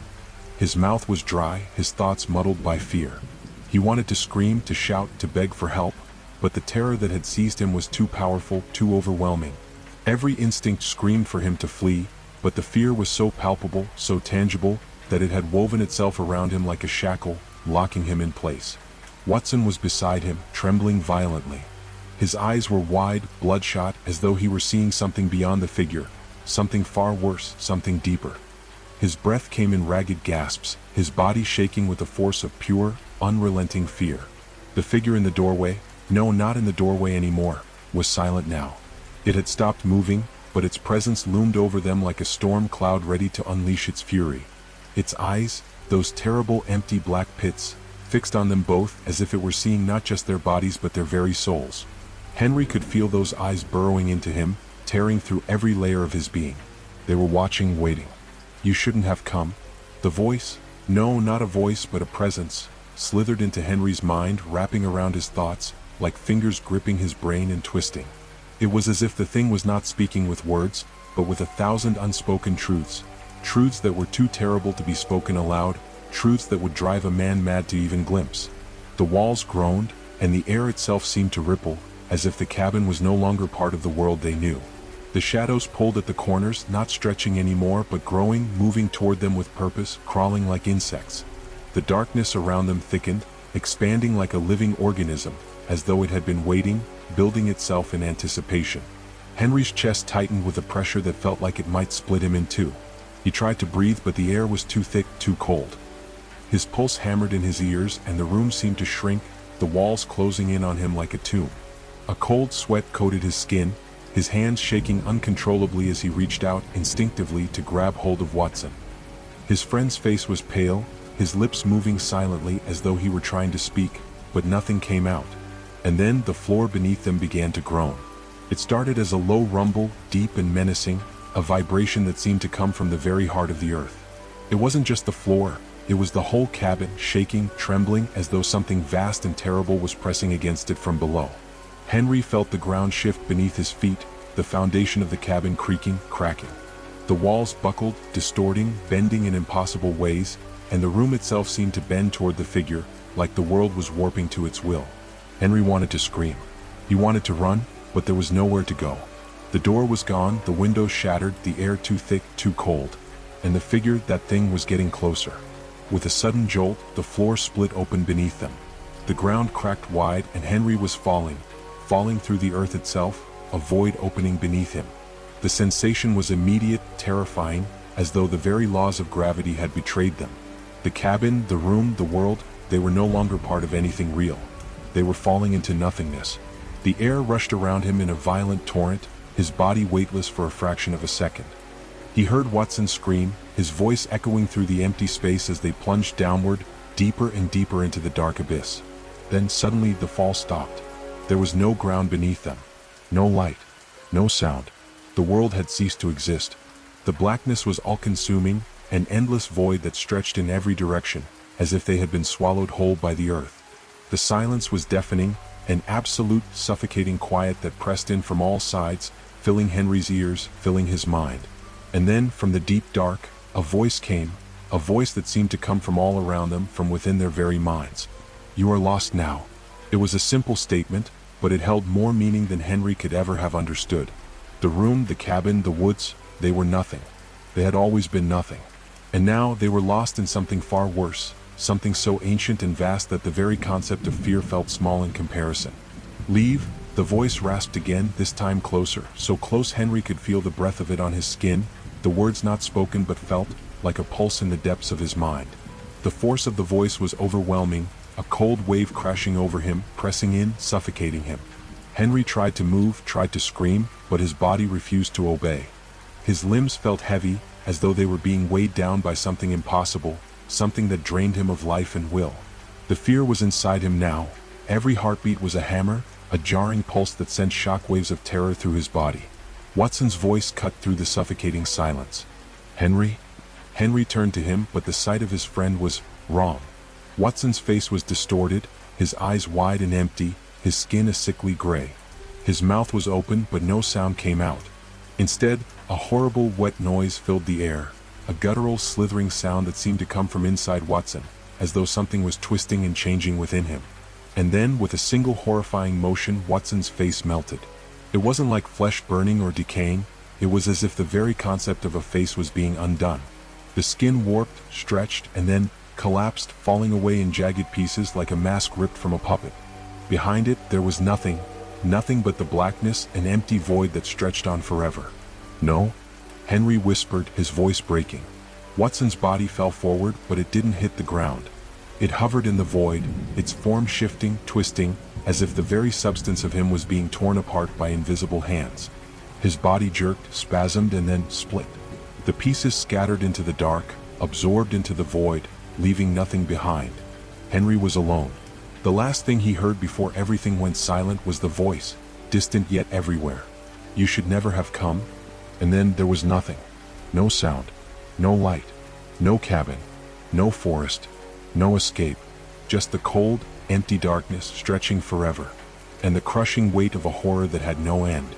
His mouth was dry, his thoughts muddled by fear. He wanted to scream, to shout, to beg for help, but the terror that had seized him was too powerful, too overwhelming. Every instinct screamed for him to flee, but the fear was so palpable, so tangible, that it had woven itself around him like a shackle, locking him in place. Watson was beside him, trembling violently. His eyes were wide, bloodshot, as though he were seeing something beyond the figure, something far worse, something deeper. His breath came in ragged gasps, his body shaking with the force of pure, unrelenting fear. The figure in the doorway, no, not in the doorway anymore, was silent now. It had stopped moving, but its presence loomed over them like a storm cloud ready to unleash its fury. Its eyes, those terrible empty black pits, fixed on them both as if it were seeing not just their bodies but their very souls. Henry could feel those eyes burrowing into him, tearing through every layer of his being. They were watching, waiting. "You shouldn't have come." The voice, no, not a voice but a presence, slithered into Henry's mind, wrapping around his thoughts, like fingers gripping his brain and twisting. It was as if the thing was not speaking with words, but with 1,000 unspoken truths. Truths that were too terrible to be spoken aloud, truths that would drive a man mad to even glimpse. The walls groaned, and the air itself seemed to ripple, as if the cabin was no longer part of the world they knew. The shadows pulled at the corners, not stretching anymore, but growing, moving toward them with purpose, crawling like insects. The darkness around them thickened, expanding like a living organism, as though it had been waiting, building itself in anticipation. Henry's chest tightened with a pressure that felt like it might split him in two. He tried to breathe, but the air was too thick, too cold. His pulse hammered in his ears, and the room seemed to shrink, the walls closing in on him like a tomb. A cold sweat coated his skin, his hands shaking uncontrollably as he reached out instinctively to grab hold of Watson. His friend's face was pale, his lips moving silently as though he were trying to speak, but nothing came out. And then the floor beneath them began to groan. It started as a low rumble, deep and menacing, a vibration that seemed to come from the very heart of the earth. It wasn't just the floor, it was the whole cabin, shaking, trembling, as though something vast and terrible was pressing against it from below. Henry felt the ground shift beneath his feet, the foundation of the cabin creaking, cracking. The walls buckled, distorting, bending in impossible ways, and the room itself seemed to bend toward the figure, like the world was warping to its will. Henry wanted to scream. He wanted to run, but there was nowhere to go. The door was gone, the windows shattered, the air too thick, too cold. And the figure, that thing, was getting closer. With a sudden jolt, the floor split open beneath them. The ground cracked wide, and Henry was falling through the earth itself, a void opening beneath him. The sensation was immediate, terrifying, as though the very laws of gravity had betrayed them. The cabin, the room, the world, they were no longer part of anything real. They were falling into nothingness. The air rushed around him in a violent torrent, his body weightless for a fraction of a second. He heard Watson scream, his voice echoing through the empty space as they plunged downward, deeper and deeper into the dark abyss. Then suddenly the fall stopped. There was no ground beneath them. No light. No sound. The world had ceased to exist. The blackness was all-consuming, an endless void that stretched in every direction, as if they had been swallowed whole by the earth. The silence was deafening, an absolute, suffocating quiet that pressed in from all sides, filling Henry's ears, filling his mind. And then, from the deep dark, a voice came, a voice that seemed to come from all around them, from within their very minds. "You are lost now." It was a simple statement, but it held more meaning than Henry could ever have understood. The room, the cabin, the woods, they were nothing. They had always been nothing. And now they were lost in something far worse, something so ancient and vast that the very concept of fear felt small in comparison. "Leave," the voice rasped again, this time closer, so close Henry could feel the breath of it on his skin, the words not spoken but felt, like a pulse in the depths of his mind. The force of the voice was overwhelming, a cold wave crashing over him, pressing in, suffocating him. Henry tried to move, tried to scream, but his body refused to obey. His limbs felt heavy, as though they were being weighed down by something impossible, something that drained him of life and will. The fear was inside him now. Every heartbeat was a hammer, a jarring pulse that sent shockwaves of terror through his body. Watson's voice cut through the suffocating silence. "Henry?" Henry turned to him, but the sight of his friend was wrong. Watson's face was distorted, his eyes wide and empty, his skin a sickly gray. His mouth was open, but no sound came out. Instead, a horrible wet noise filled the air, a guttural slithering sound that seemed to come from inside Watson, as though something was twisting and changing within him. And then, with a single horrifying motion, Watson's face melted. It wasn't like flesh burning or decaying, it was as if the very concept of a face was being undone. The skin warped, stretched, and then collapsed, falling away in jagged pieces like a mask ripped from a puppet. Behind it, there was nothing, nothing but the blackness, an empty void that stretched on forever. "No?" Henry whispered, his voice breaking. Watson's body fell forward, but it didn't hit the ground. It hovered in the void, its form shifting, twisting, as if the very substance of him was being torn apart by invisible hands. His body jerked, spasmed, and then split. The pieces scattered into the dark, absorbed into the void, leaving nothing behind. Henry was alone. The last thing he heard before everything went silent was the voice, distant yet everywhere. "You should never have come." And then there was nothing. No sound. No light. No cabin. No forest. No escape. Just the cold, empty darkness stretching forever. And the crushing weight of a horror that had no end.